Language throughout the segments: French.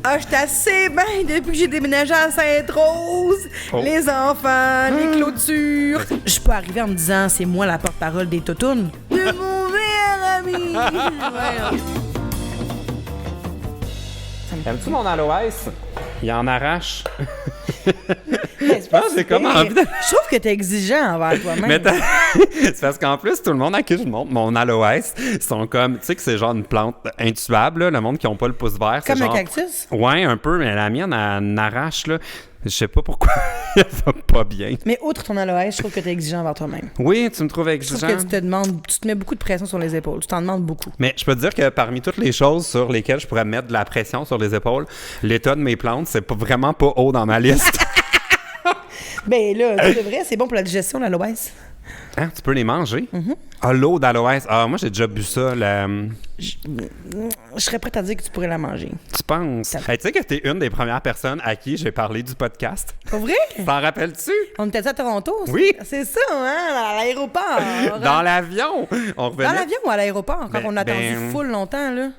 Ah, je suis assez bien depuis que j'ai déménagé à Sainte-Rose. Les enfants, les clôtures. Je peux arriver en me disant, c'est moi la porte-parole des toutounes. De mon meilleur ami. Ouais. Aimes-tu mon aloès? Il en arrache. C'est comme envie de... Je trouve que t'es exigeant envers toi-même. Mais c'est parce qu'en plus, tout le monde à qui je montre mon aloès sont comme... Tu sais que c'est genre une plante intuable, là, le monde qui n'a pas le pouce vert. Comme genre... un cactus? Ouais, un peu, mais la mienne, elle arrache, là. Je sais pas pourquoi elle va pas bien. Mais outre ton aloès, je trouve que t'es exigeant envers toi-même. Oui, tu me trouves Je exigeant. trouve que tu te mets beaucoup de pression sur les épaules. Tu t'en demandes beaucoup. Mais je peux te dire que parmi toutes les choses sur lesquelles je pourrais mettre de la pression sur les épaules, l'état de mes plantes, c'est vraiment pas haut dans ma liste. Ben là, tu devrais, c'est bon pour la digestion, l'aloès. Hein, tu peux les manger? Ah, l'eau d'aloès. Ah, moi, j'ai déjà bu ça. Je serais prête à dire que tu pourrais la manger. Tu penses? Hey, tu sais que t'es une des premières personnes à qui j'ai parlé du podcast. Pas vrai? T'en rappelles-tu? On était à Toronto? Oui. C'est ça, hein? À l'aéroport. Dans l'avion! On revenait... Dans l'avion ou à l'aéroport? Quand on a attendu ben... full longtemps, là.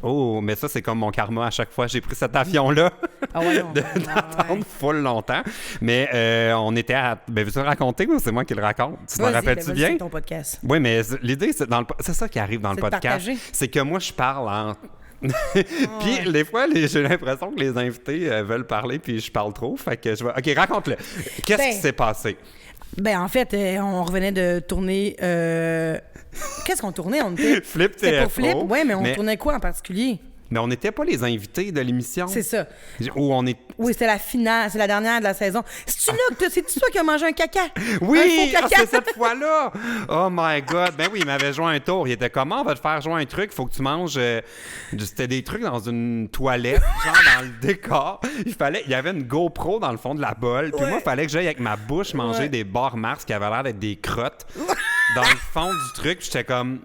Oh, mais ça, c'est comme mon karma à chaque fois. J'ai pris cet avion-là Ah ouais, non. d'attendre full longtemps. Mais on était à... Ben, veux-tu le raconter ou c'est moi qui le raconte? Tu t'en rappelles-tu bien? C'est ton podcast. Oui, mais l'idée, c'est ça qui arrive dans le podcast. Partager. C'est que moi, je parle en... Puis, des fois, j'ai l'impression que les invités veulent parler puis je parle trop. Fait que je vais... OK, raconte-le. Qu'est-ce qui s'est passé? Ben, en fait, on revenait de tourner... Qu'est-ce qu'on tournait? On était... Flip TFO. C'était pour Flip? Oui, mais on tournait quoi en particulier? Mais on n'était pas les invités de l'émission. C'est ça. Où on est... Oui, c'était la finale, c'est la dernière de la saison. C'est-tu toi qui as mangé un caca? Oui, un faux caca? c'est cette fois-là. Oh my God. Ben oui, il m'avait joué un tour. Il était comment? On va te faire jouer un truc. Il faut que tu manges... c'était des trucs dans une toilette, genre dans le décor. Il y avait une GoPro dans le fond de la bolle. Puis moi, il fallait que j'aille avec ma bouche manger des Bar Mars qui avaient l'air d'être des crottes dans le fond du truc. Puis j'étais comme...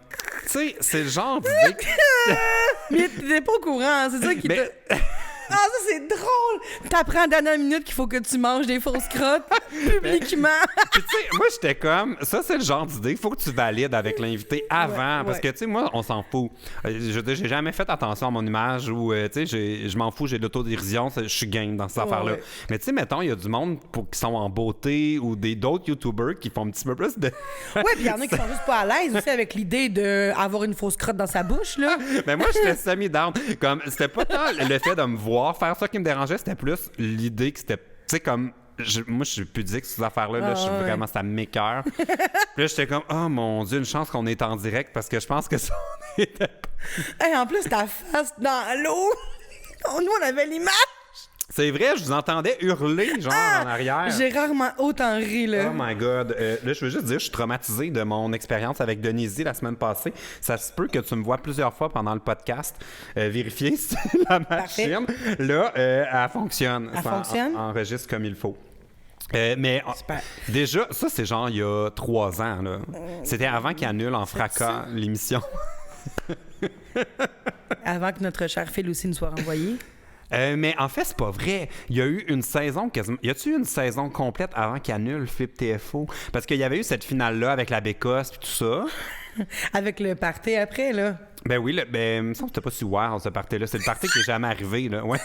Tu sais, c'est le genre d'idée que... Mais t'étais pas au courant, c'est ça qui te... Ah, ça, c'est drôle! T'apprends à la dernière minute qu'il faut que tu manges des fausses crottes publiquement. Puis, tu sais, moi, j'étais comme... Ça, c'est le genre d'idée. Il faut que tu valides avec l'invité avant. Parce que, tu sais, moi, on s'en fout. J'ai jamais fait attention à mon image ou, tu sais, je m'en fous, j'ai de l'autodérision. Je suis game dans cette affaire-là. Ouais. Mais, tu sais, mettons, il y a du monde qui sont en beauté ou d'autres YouTubers qui font un petit peu plus de... Ouais, puis il y en a qui sont juste pas à l'aise aussi avec l'idée d'avoir une fausse crotte dans sa bouche, là. Mais moi, j'étais semi-down. Comme, c'était pas tant le fait de me voir faire ça qui me dérangeait, c'était plus l'idée que c'était, tu sais, comme... moi, je suis pudique sur ces affaires-là. Là, je suis vraiment... Ça m'écoeure. Puis là, j'étais comme, oh mon Dieu, une chance qu'on est en direct parce que je pense que ça, on était pas... Hey, en plus, ta face dans l'eau. Nous, on avait l'image. C'est vrai, je vous entendais hurler, genre, en arrière. J'ai rarement autant ri, là. Oh my God. Là, je veux juste dire, je suis traumatisé de mon expérience avec Denise la semaine passée. Ça se peut que tu me vois plusieurs fois pendant le podcast vérifier si la machine, là, elle fonctionne. Elle fonctionne? Enregistre comme il faut. Mais déjà, ça, c'est genre il y a 3 ans. Là. C'était avant qu'il annule en fracas l'émission. Avant que notre cher Phil aussi nous soit renvoyé. Mais en fait, c'est pas vrai. Il y a eu une saison quasiment. Y a-tu eu une saison complète avant qu'il annule Flip TFO? Parce qu'il y avait eu cette finale-là avec la Bécosse et tout ça. Avec le party après, là. Ben oui, ben, il me semble que c'était pas si wow, ce party-là. C'est le party qui est jamais arrivé, là. Ouais.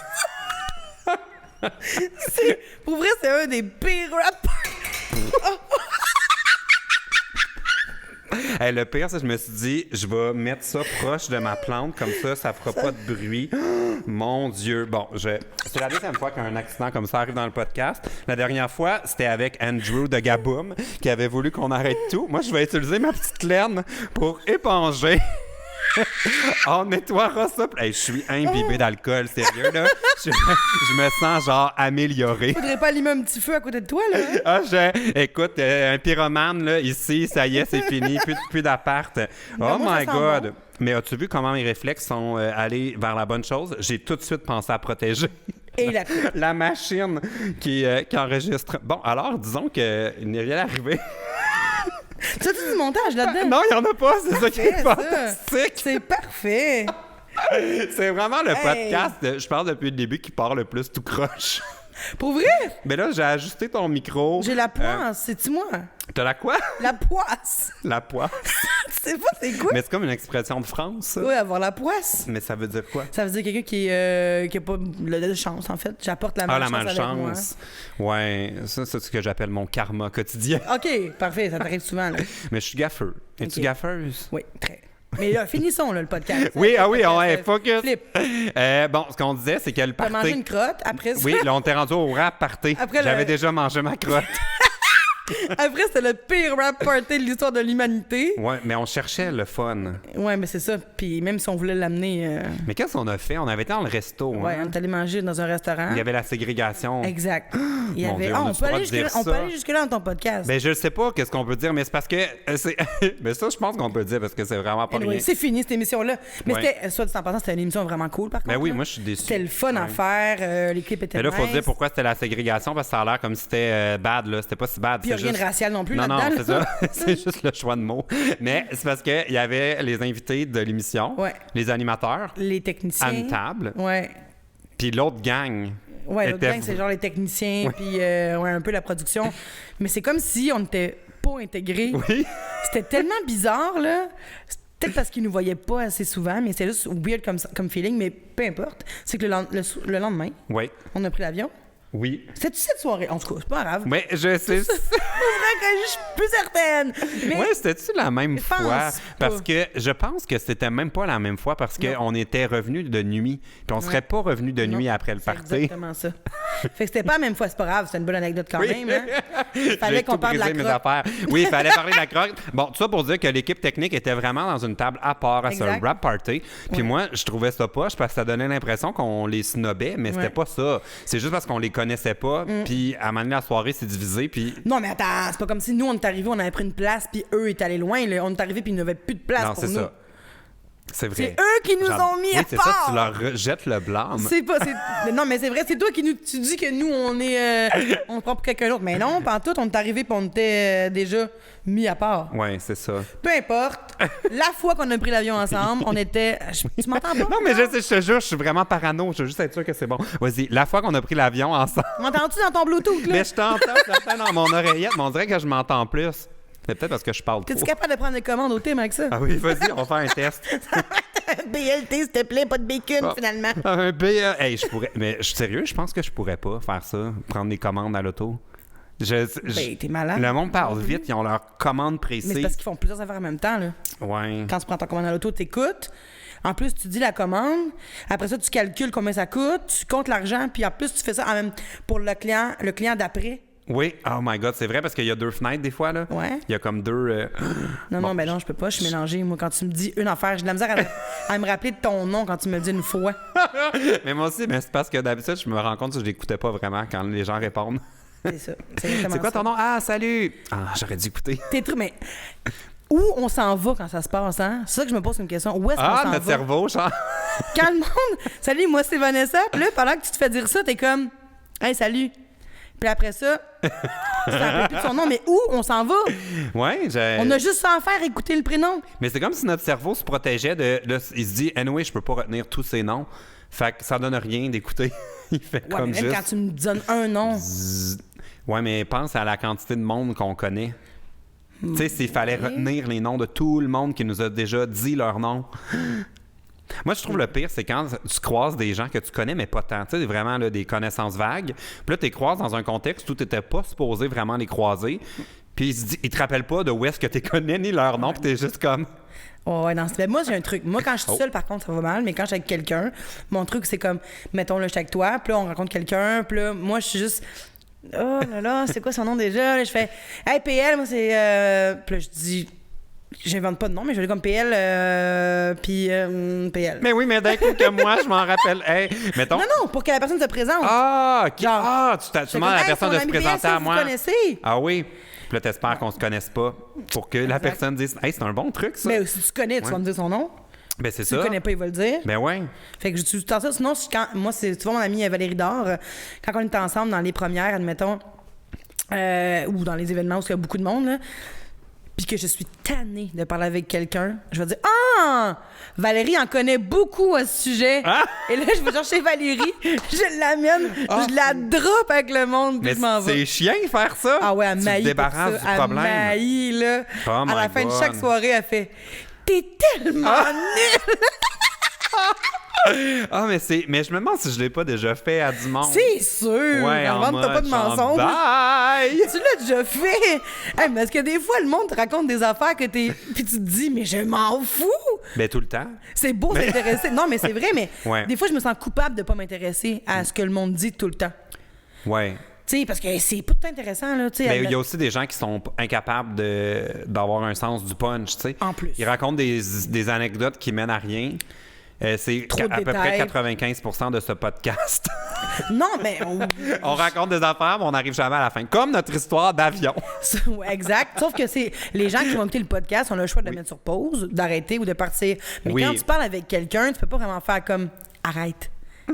Pour vrai, c'est un des pires rappeurs. Hey, le pire, c'est que je me suis dit, je vais mettre ça proche de ma plante, comme ça fera pas de bruit. Mon Dieu. Bon, c'est la deuxième fois qu'un accident comme ça arrive dans le podcast. La dernière fois, c'était avec Andrew de Gaboum, qui avait voulu qu'on arrête tout. Moi, je vais utiliser ma petite laine pour éponger. On nettoiera ça. Hey, je suis imbibé d'alcool, sérieux, là. Je me sens, genre, amélioré. Faudrait pas allumer un petit feu à côté de toi, là. Ah, écoute, un pyromane, là, ici, ça y est, c'est fini. Plus d'appart. Oh my God. Bon. Mais as-tu vu comment mes réflexes sont allés vers la bonne chose? J'ai tout de suite pensé à protéger. Et la machine qui enregistre. Bon, alors, disons qu'il n'est rien arrivé. Tu as-tu du montage là-dedans? Non, il n'y en a pas. C'est ça qui est fantastique. C'est parfait. C'est vraiment le podcast, je parle depuis le début, qui part le plus tout croche. Pour vrai? Mais là, j'ai ajusté ton micro. J'ai la poisse, c'est-tu moi? T'as la quoi? La poisse! La poisse. Tu sais pas c'est quoi? Mais c'est comme une expression de France, ça. Oui, avoir la poisse. Mais ça veut dire quoi? Ça veut dire quelqu'un qui a pas de chance, en fait. J'apporte la malchance avec moi. Malchance. Ouais, ça, c'est ce que j'appelle mon karma quotidien. OK, parfait, ça t'arrive souvent, là. Mais je suis gaffeux. Es-tu gaffeuse? Oui, très. Mais là, finissons là, le podcast. Oui, ouais, focus. Flip. Bon, ce qu'on disait, c'est que le T'as party... mangé une crotte, après ça... Oui, là, on t'est rendu au rap party. J'avais déjà mangé ma crotte. Après, c'était le pire rap party de l'histoire de l'humanité. Ouais, mais on cherchait le fun. Ouais, mais c'est ça. Puis même si on voulait l'amener... Mais qu'est-ce qu'on a fait? On avait été dans le resto. Ouais, hein? on est allé manger dans un restaurant. Il y avait la ségrégation. Exact. Il y Mon avait... Dieu, on peut aller jusque-là dans ton podcast. Ben, je sais pas qu'est-ce qu'on peut dire, mais c'est parce que... mais ça, je pense qu'on peut le dire parce que c'est vraiment pas Anyway, rien. c'est fini, cette émission-là. Mais Ouais. c'était, soit dit en passant, c'était une émission vraiment cool, par contre. Ben oui, là. moi, je suis déçu. C'était le fun à Ouais. faire. Les clips étaient Mais là, il faut nice. dire pourquoi c'était la ségrégation, parce que ça a l'air comme si c'était bad, là. C'était pas si bad. Puis il n'y a rien de racial non plus Non, là-dedans. c'est ça. C'est juste le choix de mots. Mais c'est parce qu'il y avait les invités de l'émission, Ouais. les animateurs, Les techniciens. à une table, Ouais. puis l'autre gang. Ouais, l'autre était- gang, c'est genre les techniciens, Ouais. puis ouais, un peu la production. Mais c'est comme si on n'était pas intégrés. Oui. C'était tellement bizarre, là. C'est peut-être parce qu'ils nous voyaient pas assez souvent, mais c'était juste weird comme feeling, mais peu importe. C'est que le lendemain, Oui. on a pris l'avion. Oui. C'était-tu cette soirée? En tout cas, c'est pas grave. Mais je sais. C'est vrai que je suis plus certaine. Mais Ouais, c'était-tu la même Je pense fois? pas. Parce que je pense que c'était même pas la même fois parce qu'on était revenus de nuit. Puis on serait pas revenus de nuit non, après le c'est party. exactement ça. Fait que c'était pas la même fois, c'est pas grave, c'est une bonne anecdote quand Oui. même. Hein? Il fallait J'ai qu'on tout parle de la brisé mes crotte. affaires. Oui, il fallait parler de la crotte. Bon, tout ça pour dire que l'équipe technique était vraiment dans une table à part à Exact. ce rap party. Puis moi, je trouvais ça poche parce que ça donnait l'impression qu'on les snobait, mais c'était Ouais. pas ça. C'est juste parce qu'on les connaissait pas. Puis à un moment donné, la soirée s'est divisée. Puis Non, mais attends, c'est pas comme si nous, on est arrivés, on avait pris une place, puis eux étaient allés loin. Là. On est arrivés, puis il n'y avait plus de place non, pour c'est nous. ça. C'est vrai. C'est eux qui nous ont mis oui, à c'est part. ça, tu leur jettes le blâme. C'est pas. Mais non, mais c'est vrai, c'est toi qui nous. Tu dis que nous, on est. On prend pour quelqu'un d'autre. Mais non, pas en tout, on est arrivé puis on était déjà mis à part. Oui, c'est ça. Peu importe. La fois qu'on a pris l'avion ensemble, on était. Tu m'entends pas? Non, mais je sais, je te jure, je suis vraiment parano. Je veux juste être sûr que c'est bon. Vas-y, la fois qu'on a pris l'avion ensemble. M'entends-tu dans ton Bluetooth, là? Mais je t'entends certain dans mon oreillette, mais on dirait que je m'entends plus. C'est peut-être parce que je parle trop. T'es-tu capable de prendre des commandes au thème avec ça? Ah oui, vas-y, on va faire un test. BLT, s'il te plaît, pas de bacon, Ah. finalement. Un B. Hey, je pourrais. Mais je suis sérieux, je pense que je pourrais pas faire ça, prendre des commandes à l'auto. Ben, t'es malade. Le monde parle vite, ils ont leur commande Mais précise. c'est parce qu'ils font plusieurs affaires en même temps, là. Ouais. Quand tu prends ta commande à l'auto, t'écoutes. En plus, tu dis la commande. Après ça, tu calcules combien ça coûte. Tu comptes l'argent. Puis en plus, tu fais ça en même pour le client d'après. Oui, oh my god, c'est vrai parce qu'il y a deux fenêtres des fois, là. Ouais. Il y a comme deux. Non, ben non, je peux pas. Je suis mélangée. Moi, quand tu me dis une affaire, j'ai de la misère à me rappeler de ton nom quand tu me le dis une fois. Mais moi aussi, mais c'est parce que d'habitude, je me rends compte que je l'écoutais pas vraiment quand les gens répondent. C'est ça. C'est C'est quoi ton nom? Ah, salut! Ah, j'aurais dû écouter. T'es trop, mais où on s'en va quand ça se passe, hein? C'est ça que je me pose une question. Où est-ce qu'on Ah, s'en notre va? cerveau, genre. Quand le monde... Salut, moi, c'est Vanessa. Puis là, pendant que tu te fais dire ça, t'es comme... Hey, salut. Puis après ça, tu te rappelles plus de son nom, mais où on s'en va? Ouais, On a juste ça à faire, écouter le prénom. Mais c'est comme si notre cerveau se protégeait de. Là, il se dit, anyway, je peux pas retenir tous ces noms. Fait que ça donne rien d'écouter. Il fait Ouais, comme mais même juste. quand tu me donnes un nom... Zzz. Ouais, mais pense à la quantité de monde qu'on connaît. Tu sais, s'il fallait retenir les noms de tout le monde qui nous a déjà dit leur nom. Moi, je trouve le pire, c'est quand tu croises des gens que tu connais, mais pas tant. Tu sais, vraiment là, des connaissances vagues. Puis là, tu les croises dans un contexte où tu n'étais pas supposé vraiment les croiser. Puis ils te rappellent pas de où est-ce que tu connais ni leur nom. Puis t'es juste comme... Oh, ouais, non, mais moi, j'ai un truc. Moi, quand je suis seule, par contre, ça va mal. Mais quand je suis avec quelqu'un, mon truc, c'est comme, mettons, là, je suis avec toi. Puis là, on rencontre quelqu'un. Puis là, moi, je suis juste... Oh là là, c'est quoi son nom déjà? Là, je fais, hey, PL, moi, c'est... Puis là, je dis... J'invente pas de nom, mais je vais dire comme PL, puis PL. Mais oui, mais d'un coup que moi, je m'en rappelle. Hey, mettons... Non, pour que la personne se présente. Ah, OK. Genre, Ah, tu C'est demandes à la comme, hey, personne c'est de mon se ami présenter PL, ça, à moi. Vous connaissez? Ah oui. Puis là, t'espères qu'on se connaisse pas pour que la personne dise « Hey, c'est un bon truc, ça. » Mais si tu connais, tu vas me dire son nom. Ben, c'est Si tu ça. le connais pas, il va le dire. Ben ouais. Fait que j'utilise tout le temps ça. Sinon, moi, c'est souvent mon amie Valérie Dor. Quand on était ensemble dans les premières, admettons, ou dans les événements où il y a beaucoup de monde, là, puis que je suis tannée de parler avec quelqu'un, je vais dire « Ah! Valérie en connaît beaucoup à ce sujet. Ah! » Et là, je vais chercher Valérie, je l'amène, je la drop avec le monde, puis Mais je m'en vais. c'est chiant faire ça. Ah ouais, elle tu te maillit pour débarrasses ça. du problème. Elle maillit, là. Oh à la my fin de God. chaque soirée, elle fait « T'es tellement nul! » Ah, mais je me demande si je l'ai pas déjà fait à du monde. C'est sûr! Ouais, en Invente-toi pas de mode, genre, mensonges. bye! Tu l'as déjà fait! Hey, parce que des fois, le monde te raconte des affaires que t'es. Puis tu te dis, mais je m'en fous! Ben, tout le temps. C'est beau s'intéresser. Non, mais c'est vrai, mais Ouais. des fois, je me sens coupable de pas m'intéresser à ce que le monde dit tout le temps. Ouais. Tu sais, parce que c'est pas tout intéressant, là. Tu sais, Mais il y a aussi des gens qui sont incapables d'avoir un sens du punch, tu sais. En plus. Ils racontent des anecdotes qui mènent à rien. C'est Trop de à peu près détails. 95% de ce podcast. Non, mais. On raconte des affaires, mais on n'arrive jamais à la fin. Comme notre histoire d'avion. Ouais, exact. Sauf que c'est les gens qui vont écouter le podcast, on a le choix de le mettre sur pause, d'arrêter ou de partir. Mais Oui. quand tu parles avec quelqu'un, tu peux pas vraiment faire comme arrête.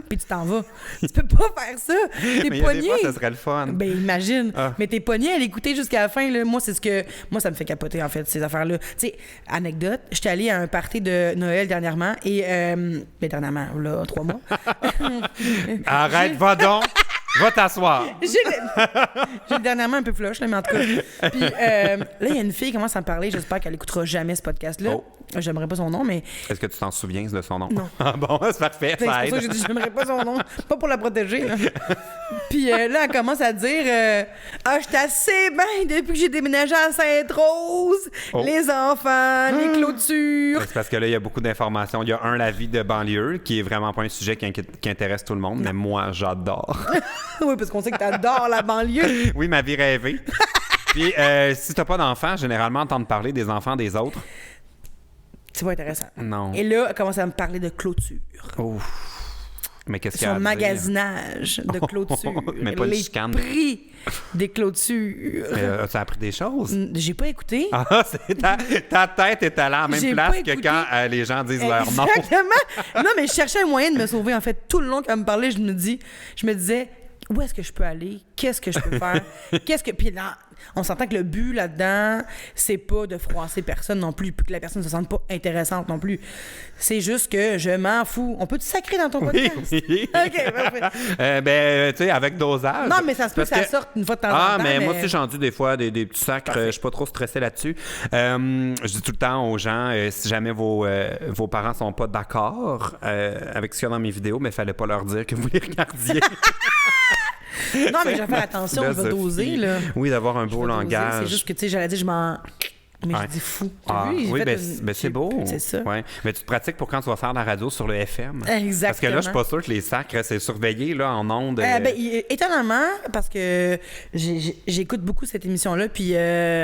Puis tu t'en vas. Tu peux pas faire ça. T'es Mais il y a pogné. des fois, ça serait le fun. Ben imagine. Ah. Mais t'es pogné à l'écouter jusqu'à la fin. Là. Moi, c'est ce que. Moi, ça me fait capoter, en fait, ces affaires-là. Tu sais, anecdote, j'étais allée à un party de Noël dernièrement et. Ben, dernièrement, là, 3 mois. Arrête, va donc! Va t'asseoir! J'ai dernièrement un peu flush, là, mais en tout cas. Puis là, il y a une fille qui commence à me parler. J'espère qu'elle écoutera jamais ce podcast-là. Oh. J'aimerais pas son nom, mais. Est-ce que tu t'en souviens de son nom? Non. Ah bon, c'est parfait, C'est pour ça ça aide. que j'ai dit j'aimerais pas son nom. Pas pour la protéger. Là. Puis là, elle commence à dire Ah, je suis assez bien depuis que j'ai déménagé à Sainte-Rose. Oh. Les enfants, les clôtures. C'est parce que là, il y a beaucoup d'informations. Il y a la vie de banlieue, qui est vraiment pas un sujet qui intéresse tout le monde, mais moi, j'adore. Oui, parce qu'on sait que t'adores la banlieue. Oui, ma vie rêvée. Puis, si t'as pas d'enfants, généralement, entendre parler des enfants des autres. C'est pas intéressant. Non. Et là, elle commence à me parler de clôture. Ouf. Mais qu'est-ce qu'il y a Son à dire? magasinage de clôture. Mais pas de les chicane. prix des clôtures. As-tu appris des choses? J'ai pas écouté. Ah, c'est ta tête est allée à la même J'ai place pas que écouté. quand les gens disent leur nom. Exactement. Non, mais je cherchais un moyen de me sauver. En fait, tout le long qu'elle me parlait, je me disais, où est-ce que je peux aller? Qu'est-ce que je peux faire? Puis là, on s'entend que le but là-dedans, c'est pas de froisser personne non plus, puis que la personne ne se sente pas intéressante non plus. C'est juste que je m'en fous. On peut te sacrer dans ton podcast? Oui. OK, parfait. Ben, tu sais, avec dosage. Non, mais ça se peut que Parce ça sorte une fois de temps en Ah, temps. mais moi aussi, j'ai entendu des fois des petits sacs. Je suis pas trop stressé là-dessus. Je dis tout le temps aux gens, si jamais vos parents sont pas d'accord avec ce qu'il y a dans mes vidéos, mais il fallait pas leur dire que vous les regardiez. Non, mais je vais faire attention, je vais doser, là. Oui, d'avoir un Je beau vais doser. langage. C'est juste que, tu sais, j'allais dire, je m'en... Mais Ouais. je dis fou. T'as Ah, vu? J'ai oui, fait ben, une- ben, c'est beau. C'est ça. Ouais. Mais tu te pratiques pour quand tu vas faire de la radio sur le FM. Exactement. Parce que là, je suis pas sûr que les sacs, c'est surveillé là, en ondes. Ben, étonnamment, parce que j'écoute beaucoup cette émission-là, puis...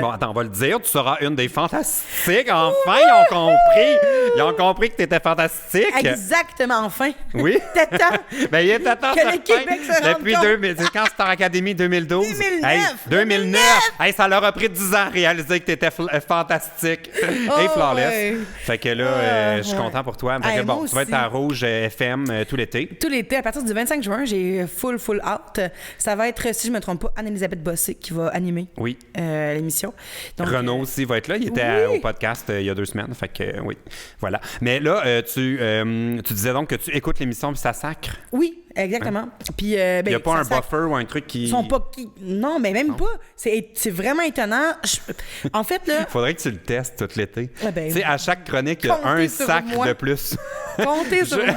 Bon, attends, on va le dire. Tu seras une des fantastiques. Enfin, ils ont compris. Ils ont compris que tu étais fantastique. Exactement, enfin. Oui. T'es temps. Ben, il est temps, Que le Québec se rende depuis compte. 2000. C'est quand Star Academy 2012? 2009. Hey, 2009. Hey, ça leur a pris 10 ans à réaliser que tu étais fantastique et flawless. ouais. Fait que là, je suis ouais. content pour toi. Fait Hey, que bon, moi tu vas être aussi. à Rouge FM tout l'été. Tout l'été, à partir du 25 juin, j'ai full out. Ça va être, si je me trompe pas, Anne-Elisabeth Bossé qui va animer Oui. l'émission. Donc, Renaud aussi va être là. Il était oui. au podcast il y a 2 semaines. Fait que oui. Voilà. Mais là, tu disais donc que tu écoutes l'émission puis ça sacre. Oui, exactement. Puis, Il n'y a pas un buffer ou un truc qui. Ils sont pas... Non, mais même pas. C'est vraiment étonnant. En fait, là... Faudrait que tu le testes tout l'été. Ah ben, Tu sais, à chaque chronique, il y a comptez un sur sac moi. de plus. Comptez sur moi.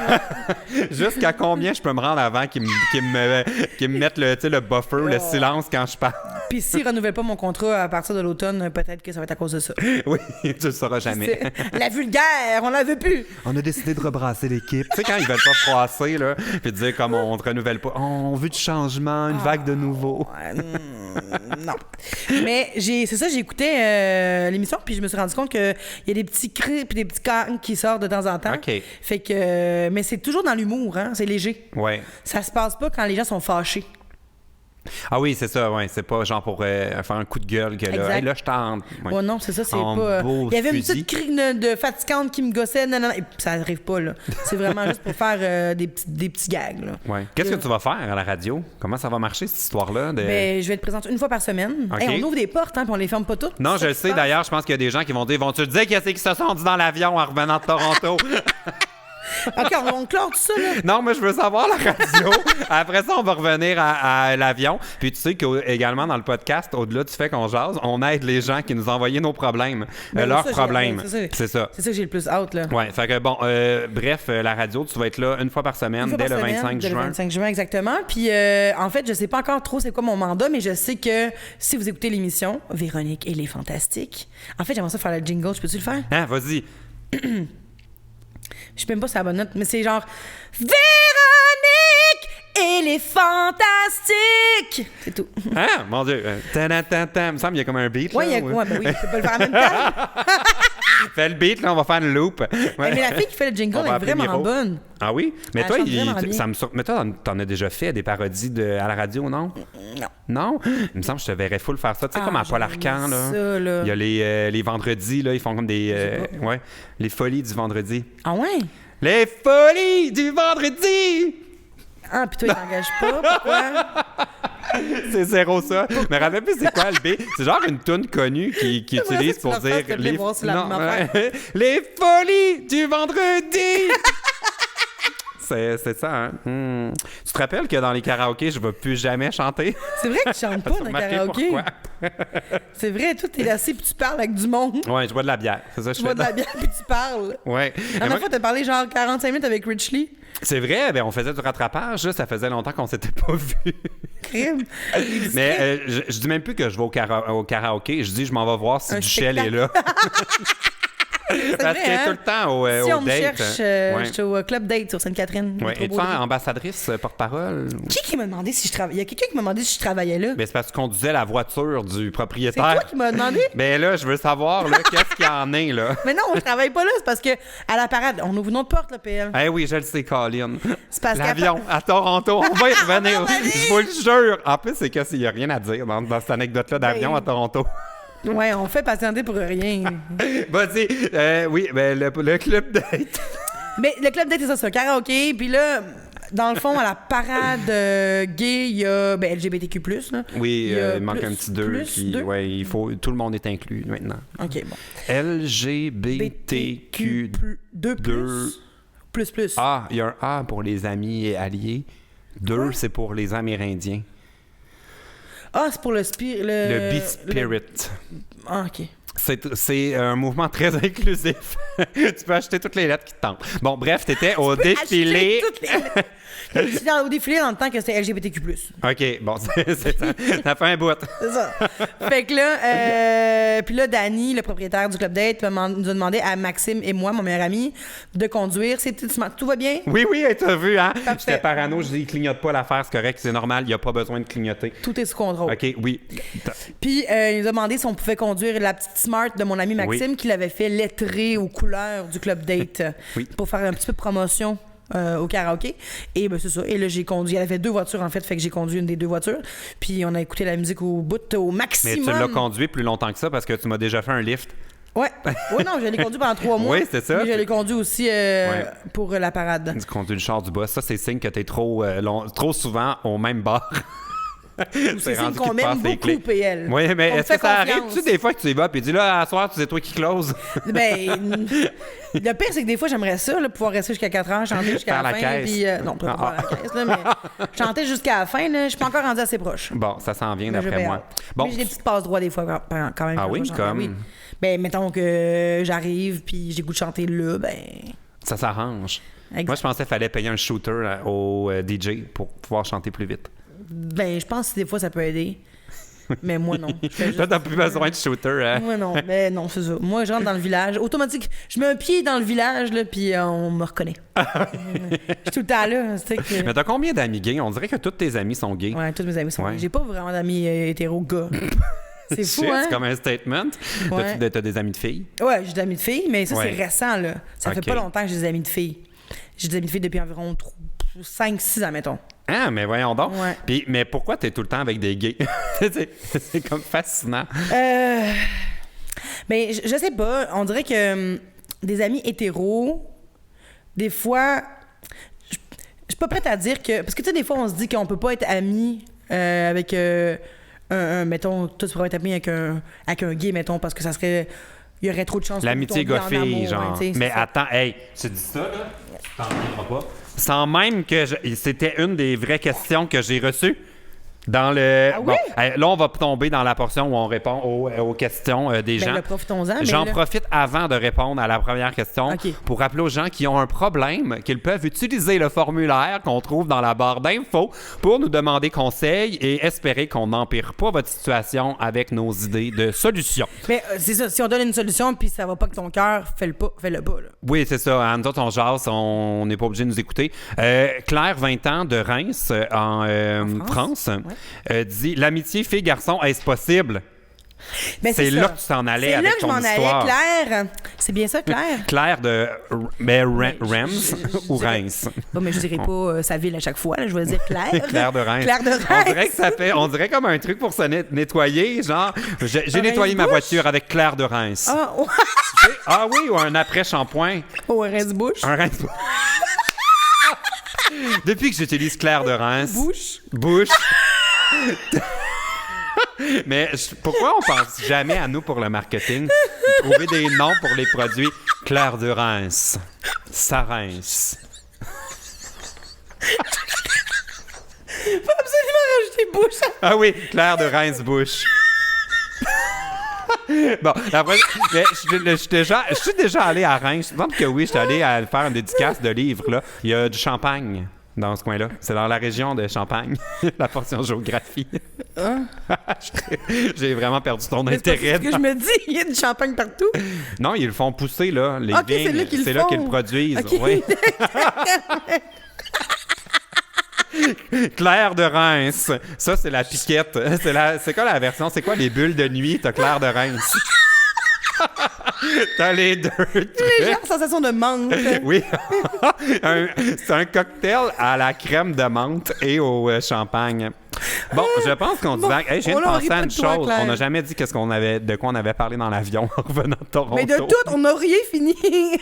Jusqu'à combien je peux me rendre avant qu'ils me mettent le buffer, le silence quand je parle? Puis s'ils renouvellent pas mon contrat à partir de l'automne, peut-être que ça va être à cause de ça. Oui, tu le sauras jamais. La vulgaire, on la veut plus. On a décidé de rebrasser l'équipe. Tu sais, quand ils veulent pas froisser, là, puis dire comme on ne renouvelle pas, on veut du changement, une vague de nouveau. Non. Mais c'est ça, j'écoutais l'émission, puis je me suis rendu compte qu'il y a des petits cris puis des petits cannes qui sortent de temps en temps. OK. Fait que... mais c'est toujours dans l'humour, hein? C'est léger. Ouais. Ça se passe pas quand les gens sont fâchés. Ah oui, c'est ça, ouais. C'est pas genre pour faire un coup de gueule que là, Exact. hey, là, je tente. Ouais, non, c'est ça, c'est En pas. beau Il y avait une fusil. petite crie de fatigante qui me gossait, non, et ça arrive pas, là. C'est vraiment juste pour faire des petits gags, là. Ouais. Qu'est-ce que tu vas faire à la radio? Comment ça va marcher, cette histoire-là? Ben, je vais te présenter une fois par semaine. OK. Hey, on ouvre des portes, hein, puis on les ferme pas toutes. Non, C'est je le ça qui sais. se passe. D'ailleurs, je pense qu'il y a des gens qui vont dire, vont-tu te dire qu'est-ce qu'ils se sont dit dans l'avion en revenant de Toronto? OK, on clore tout ça, là. Non, mais je veux savoir la radio. Après ça, on va revenir à l'avion. Puis tu sais qu'également dans le podcast, au-delà du fait qu'on jase, on aide les gens qui nous envoyaient nos problèmes, Ben, leurs ça, problèmes. C'est ça. C'est ça que j'ai le plus hâte, là. Ouais, fait que bon, bref, la radio, tu vas être là une fois par semaine, Une fois dès par le semaine, 25 dès juin. le 25 juin, exactement. Puis, en fait, je sais pas encore trop c'est quoi mon mandat, mais je sais que si vous écoutez l'émission, Véronique et les Fantastiques. En fait, j'aimerais ça faire le jingle. Je peux-tu le faire? Hein, vas-y. Je sais même pas si c'est la bonne note, mais c'est genre Véronique et les Fantastiques. C'est tout. Ah, mon Dieu. Ta-da-ta-ta. Il me semble qu'il y a comme un beat. Ouais, là, ouais, ben oui, je peux pas le faire en même temps. Fais le beat, là, on va faire une loop. Ouais. Mais la fille qui fait le jingle On va est appeler vraiment Miro. bonne. Ah oui? Mais Elle toi, chante vraiment bien. ça me mais toi, t'en as déjà fait des parodies à la radio, non? Non. Non? Il me semble que je te verrais full faire ça. Tu sais, comme à Paul Arcand, là. ça, là. Il y a les vendredis, là, ils font comme des... ouais, les folies du vendredi. Ah ouais? Les folies du vendredi! Ah, puis toi, il t'engage pas. Pourquoi? C'est zéro ça. Mais rappelle plus c'est quoi le B? C'est genre une toune connue qui utilise tu pour la fasses, dire s'il te plaît, voir si la Non, même affaire. les folies du vendredi. C'est ça, hein? Tu te rappelles que dans les karaokés, je ne vais plus jamais chanter? C'est vrai que tu chantes pas T'as dans le remarqué karaoké. pourquoi? C'est vrai, toi, t'es assis puis tu parles avec du monde. Ouais, je bois de la bière. C'est ça que je Tu bois fais. de la bière puis tu parles. Ouais. La Mais dernière moi, fois, t'as parlé genre 45 minutes avec Rich Lee. c'est vrai, ben, on faisait du rattrapage. Là, ça faisait longtemps qu'on s'était pas vus. Crime. Mais je dis même plus que je vais au karaoké. Je dis je m'en vais voir si Un Duchel est spectacle. là. C'est Parce vrai, qu'il est hein? tout le temps Si au on me date. cherche, Ouais. je suis au Club Date sur Sainte-Catherine. Ouais. métro Es-tu Beaulieu. ambassadrice, porte-parole? Qui m'a demandé si je travaillais? Il y a quelqu'un qui m'a demandé si je travaillais là. Ben, c'est parce que tu conduisais la voiture du C'est propriétaire. toi qui m'as demandé? Ben là, je veux savoir, là, qu'est-ce qu'il y en est, là? Mais non, je travaille pas là. C'est parce que à la parade, on ouvre une autre porte, là, PL. Eh oui, je le sais, Colin. C'est parce qu'à L'avion à Toronto, on va y revenir. On va y Je vous le jure. En plus, c'est qu'il n'y a rien à dire dans cette anecdote-là d'avion Ben, à Toronto. Ouais, on fait patienter pour rien. Vas-y. Oui, ben, le club date. Mais le Club Date, c'est ça, c'est un karaoké. Puis là, dans le fond, à la parade gay, il y a LGBTQ+. Là. Oui, Il y a il manque plus- un petit 2. plus deux? Ouais, il faut, tout le monde est inclus maintenant. OK, bon. LGBTQ. 2 plus. Ah, il y a un A pour les amis et alliés. 2, c'est pour les Amérindiens. Ah, c'est pour le spirit. Le B-Spirit. Ah, OK. C'est un mouvement très inclusif. Tu peux acheter toutes les lettres qui te tentent. Bon, bref, t'étais au défilé. J'étais au défilé dans le temps que c'était LGBTQ+. OK, bon, ça fait un bout. C'est ça. Fait que là, puis là, Danny, le propriétaire du Club Date, nous a demandé à Maxime et moi, mon meilleur ami, de conduire. Tout va bien? Oui, t'as vu, hein? Parfait. J'étais parano, je dis, il clignote pas l'affaire, c'est correct, c'est normal, il n'y a pas besoin de clignoter. Tout est sous contrôle. OK, oui. Puis il nous a demandé si on pouvait conduire la petite Smart de mon ami Maxime qui l'avait fait lettrer aux couleurs du Club Date Oui. pour faire un petit peu de promotion au karaoké. Et ben c'est ça. Et là, j'ai conduit. Elle avait 2 voitures, en fait que j'ai conduit une des 2 voitures. Puis on a écouté la musique au bout, au Mais maximum. tu l'as conduit plus longtemps que ça parce que tu m'as déjà fait un lift. Ouais. Ouais, non, je l'ai conduit pendant 3 mois. Oui, c'est ça. Mais je l'ai conduit aussi pour la parade. Tu conduis le char du boss. Ça, c'est signe que t'es trop souvent au même bar. C'est signe rendu qu'on qu'il te passe m'aime les beaucoup, clés. PL. Oui, mais On me est-ce que fait ça confiance. arrive-tu des fois que tu y vas et dis là, à soir, c'est toi qui close? Ben, le pire, c'est que des fois, j'aimerais ça, là, pouvoir rester jusqu'à 4 heures, chanter jusqu'à Faire la la fin. caisse. Puis, non, pas faire la caisse, là, mais chanter jusqu'à la fin, là, je suis pas encore rendue assez proche. Bon, ça s'en vient Mais j'ai d'après bien moi. hâte. Bon, Mais j'ai des petites passes droits des fois quand même. Ah quand oui, je chante. comme? Oui. Ben, mettons que j'arrive puis j'ai goût de chanter là, ben. ça s'arrange. Exact. Moi, je pensais qu'il fallait payer un shooter au DJ pour pouvoir chanter plus vite. Ben, je pense que des fois ça peut aider. Mais moi, non. Je fais juste- Là, t'as plus besoin de shooter. Hein? Moi, non. Ben, non, c'est ça. Moi, je rentre dans le village. Automatique, je mets un pied dans le village, là, puis on me reconnaît. Je suis tout le temps là. C'est que... Mais t'as combien d'amis gays? On dirait que tous tes amis sont gays. Ouais, tous mes amis sont Ouais. gays. J'ai pas vraiment d'amis hétéros gars. C'est fou, Shit, hein? c'est comme un statement. Ouais. T'as des amis de filles? Ouais, j'ai des amis de filles, mais ça, Ouais. c'est récent, là. Ça Ok. fait pas longtemps que j'ai des amis de filles. J'ai des amis de filles depuis environ 5-6 ans, mettons. Ah, mais voyons donc. Ouais. Puis, mais pourquoi t'es tout le temps avec des gays? c'est comme fascinant. Ben, je sais pas. On dirait que des amis hétéros, des fois, je suis pas prête à dire que... Parce que, tu sais, des fois, on se dit qu'on peut pas être amis avec mettons, toi, tu pourrais être ami avec un gay, mettons, parce que ça serait... Il y aurait trop de chances... L'amitié gars-fille, genre. Hein, mais ça. Attends, hey, tu dis ça, là? T'en reviendras pas. Sans même que... C'était une des vraies questions que j'ai reçues. Dans le... Ah oui? Bon, là, on va tomber dans la portion où on répond aux questions des gens. Ben là, profitons-en. J'en profite avant de répondre à la première question pour rappeler aux gens qui ont un problème qu'ils peuvent utiliser le formulaire qu'on trouve dans la barre d'infos pour nous demander conseil et espérer qu'on n'empire pas votre situation avec nos idées de solutions. Mais c'est ça, si on donne une solution puis ça va pas que ton cœur, fais-le pas. Là. Oui, c'est ça. Nous autres, on jase, on n'est pas obligé de nous écouter. Claire, 20 ans, de Reims, en France. Dit « L'amitié fille-garçon, est-ce possible? » Ben, c'est là que tu t'en allais avec ton histoire. C'est là que je m'en allais, Claire. C'est bien ça, Claire? Claire de Reims ou Reims? Bon, mais je dirais pas sa ville à chaque fois. Là, je vais dire Claire. Claire de Reims. Claire de Reims. On dirait comme un truc pour se nettoyer. Genre, j'ai nettoyé ma voiture avec Claire de Reims. Ah oui, ou un après-shampoing. Oh, un rince-bouche. Un rince-bouche. Depuis que j'utilise Claire de Reims. Bouche. Mais pourquoi on pense jamais à nous pour le marketing? Trouver des noms pour les produits. Claire de Reims. Ça rince. Faut absolument rajouter bouche. Ah oui, Claire de Reims bouche. Bon, après, je suis déjà allé à Reims. Je pense que oui, je suis allé à faire une dédicace de livres. Là. Il y a du champagne dans ce coin-là. C'est dans la région de Champagne, la portion géographie. J'ai vraiment perdu ton intérêt. C'est ce que je me dis, il y a du champagne partout. Non, ils le font pousser, là. Les vignes, c'est là qu'ils le produisent. Okay. Oui. Claire de Reims. Ça, c'est la piquette. C'est quoi la version? C'est quoi les bulles de nuit? T'as Claire de Reims. T'as les deux. Légère sensation de menthe. Oui. C'est un cocktail à la crème de menthe et au champagne. Bon, je pense qu'on divague. Hey, je viens de penser à une chose. On n'a jamais dit de quoi on avait parlé dans l'avion en revenant de Toronto. Mais de tout, on n'a rien fini.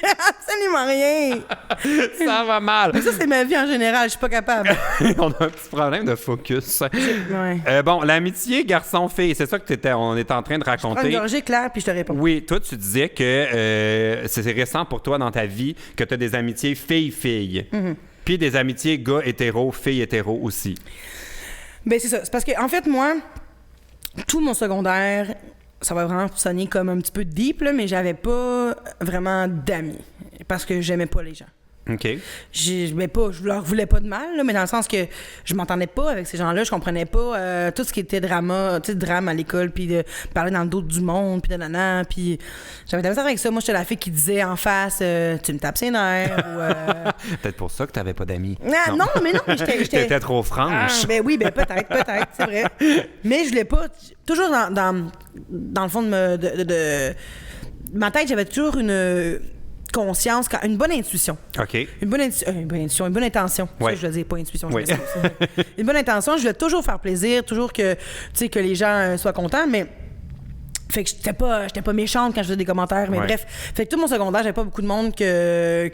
Absolument rien. Ça va mal. Mais ça, c'est ma vie en général. Je suis pas capable. On a un petit problème de focus. Ouais. Bon, l'amitié garçon-fille, c'est ça que on était en train de raconter. Je prends une gorgée, Claire, puis je te réponds. Oui, toi, tu disais que c'est récent pour toi dans ta vie que tu as des amitiés filles-filles. Mm-hmm. Puis des amitiés gars hétéros, filles hétéros aussi. Ben c'est ça. C'est parce que, en fait, moi, tout mon secondaire, ça va vraiment sonner comme un petit peu deep, là, mais j'avais pas vraiment d'amis. Parce que j'aimais pas les gens. OK. Je leur voulais pas de mal, là, mais dans le sens que je m'entendais pas avec ces gens-là. Je comprenais pas tout ce qui était drame à l'école, puis de parler dans le dos du monde, puis de nanana. Puis j'avais de la misère avec ça. Moi, j'étais la fille qui disait en face tu me tapes ses nerfs. Peut-être pour ça que t'avais pas d'amis. Non, mais j'étais... T'étais trop franche. Ben oui, peut-être, c'est vrai. Mais je voulais pas... Toujours dans le fond de ma tête, j'avais toujours une conscience, une bonne intuition. OK. Une bonne intuition, une bonne intention. Ouais. Ça, je le dis, pas intuition, je ouais. Une bonne intention, je voulais toujours faire plaisir, toujours que les gens soient contents, mais fait que j'étais pas méchante quand je faisais des commentaires, mais bref. Fait que tout mon secondaire, j'avais pas beaucoup de monde que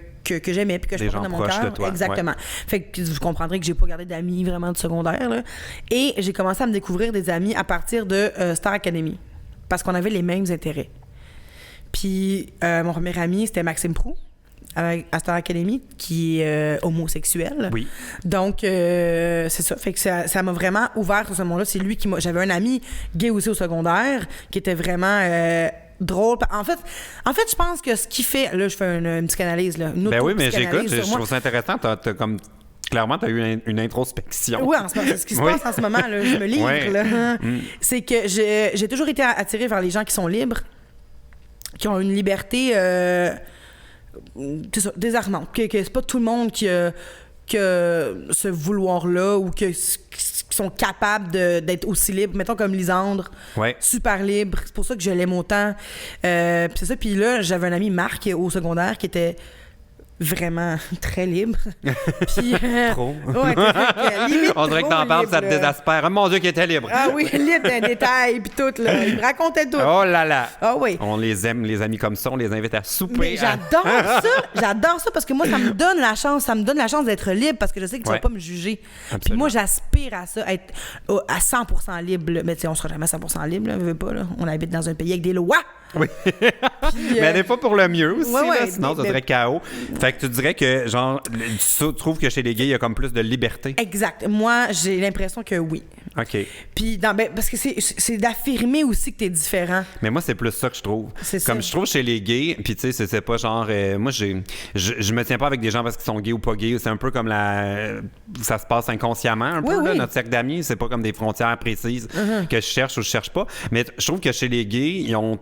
j'aimais puis que je portais dans mon cœur. Exactement. Fait que vous comprendrez que j'ai pas gardé d'amis vraiment du secondaire, là. Et j'ai commencé à me découvrir des amis à partir de Star Academy. Parce qu'on avait les mêmes intérêts. Puis mon premier ami, c'était Maxime Proulx, à Star Academy, qui est homosexuel. Oui. Donc, c'est ça. Fait que ça m'a vraiment ouvert sur ce monde-là. C'est lui qui m'a... J'avais un ami gay aussi au secondaire, qui était vraiment... drôle. En fait, je pense que ce qui fait... Là, je fais une psychanalyse, là. Ben oui, mais j'écoute, je trouve ça intéressant. T'as comme... Clairement, tu as eu une introspection. Oui, en ce moment, c'est ce qui se passe en ce moment. Là, je me livre. Là. C'est que j'ai toujours été attirée vers les gens qui sont libres, qui ont une liberté c'est ça, désarmante. Que c'est pas tout le monde qui a ce vouloir-là ou qui sont capables d'être aussi libres. Mettons comme Lisandre, super libre. C'est pour ça que je l'aime autant. Puis c'est ça. Puis là, j'avais un ami, Marc, au secondaire, qui était vraiment très libre. Puis, Trop. Ouais, limite On dirait que t'en trop parles, ça te libre, là. désespère. Oh, mon Dieu, qu'il était libre. Ah oui, libre d'un détail, puis tout, là. Il me racontait tout. Oh là là. Ah oui. On les aime, les amis comme ça. On les invite à souper. Mais j'adore ça parce que moi, ça me donne la chance d'être libre parce que je sais que tu vas pas me juger. Puis moi, j'aspire à ça, être à 100% libre. Là. Mais tu sais, on sera jamais à 100% libre, là, on veut pas, là. On habite dans un pays avec des lois. Oui. Mais des fois pour le mieux aussi, là, sinon ça serait chaos. Fait que tu dirais que, genre, tu trouves que chez les gays, il y a comme plus de liberté? Exact. Moi, j'ai l'impression que oui. OK. Puis, parce que c'est d'affirmer aussi que t'es différent. Mais moi, c'est plus ça que je trouve. C'est Comme ça. je trouve chez les gays, puis tu sais, c'est pas genre... moi, je me tiens pas avec des gens parce qu'ils sont gays ou pas gays. C'est un peu comme ça se passe inconsciemment, un peu, là, notre cercle d'amis. C'est pas comme des frontières précises que je cherche ou je cherche pas. Mais je trouve que chez les gays, ils ont...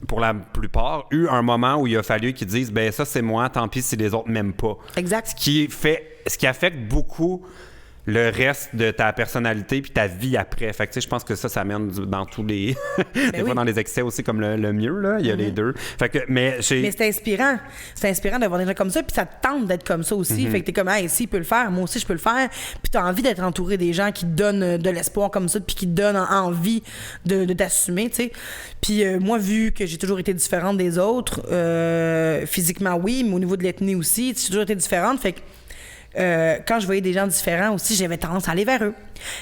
pour la plupart, eu un moment où il a fallu qu'ils disent « ben ça, c'est moi, tant pis si les autres m'aiment pas ». Exact. Ce qui affecte beaucoup le reste de ta personnalité puis ta vie après. Fait que, tu sais, je pense que ça mène dans tous les... des fois, dans les excès aussi, comme le mieux, là. Il y a les deux. Fait que, mais c'est inspirant. C'est inspirant d'avoir des gens comme ça, puis ça te tente d'être comme ça aussi. Fait que t'es comme, hey, s'il peut le faire, moi aussi, je peux le faire. Puis t'as envie d'être entouré des gens qui te donnent de l'espoir comme ça, puis qui te donnent envie de t'assumer, tu sais. Puis moi, vu que j'ai toujours été différente des autres, physiquement, oui, mais au niveau de l'ethnie aussi, j'ai toujours été différente. Fait que quand je voyais des gens différents aussi, j'avais tendance à aller vers eux.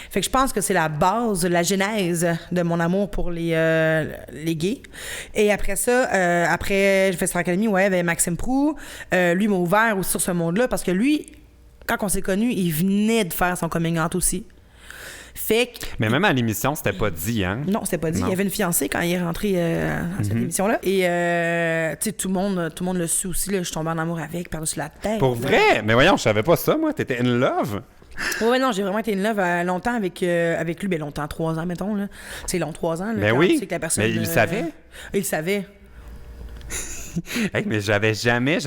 Fait que je pense que c'est la base, la genèse de mon amour pour les gays. Et après ça, après j'ai fait Star Academy, avec Maxime Proulx. Lui m'a ouvert aussi sur ce monde-là parce que lui, quand on s'est connus, il venait de faire son coming out aussi. Fait que... Mais même à l'émission, c'était pas dit, hein? Non, c'était pas dit. Non. Il y avait une fiancée quand il est rentré dans cette émission-là. Et, tu sais, tout le monde le sait aussi. Là, je suis tombée en amour avec, par-dessus la tête. Pour vrai? Mais voyons, je savais pas ça, moi. T'étais in love? Oui, non, j'ai vraiment été in love longtemps avec lui. Ben longtemps, 3 ans, mettons. Là. C'est long, 3 ans. Là, Ben quand oui. tu sais que la personne, mais il le savait? Il le savait. Hey, mais j'avais jamais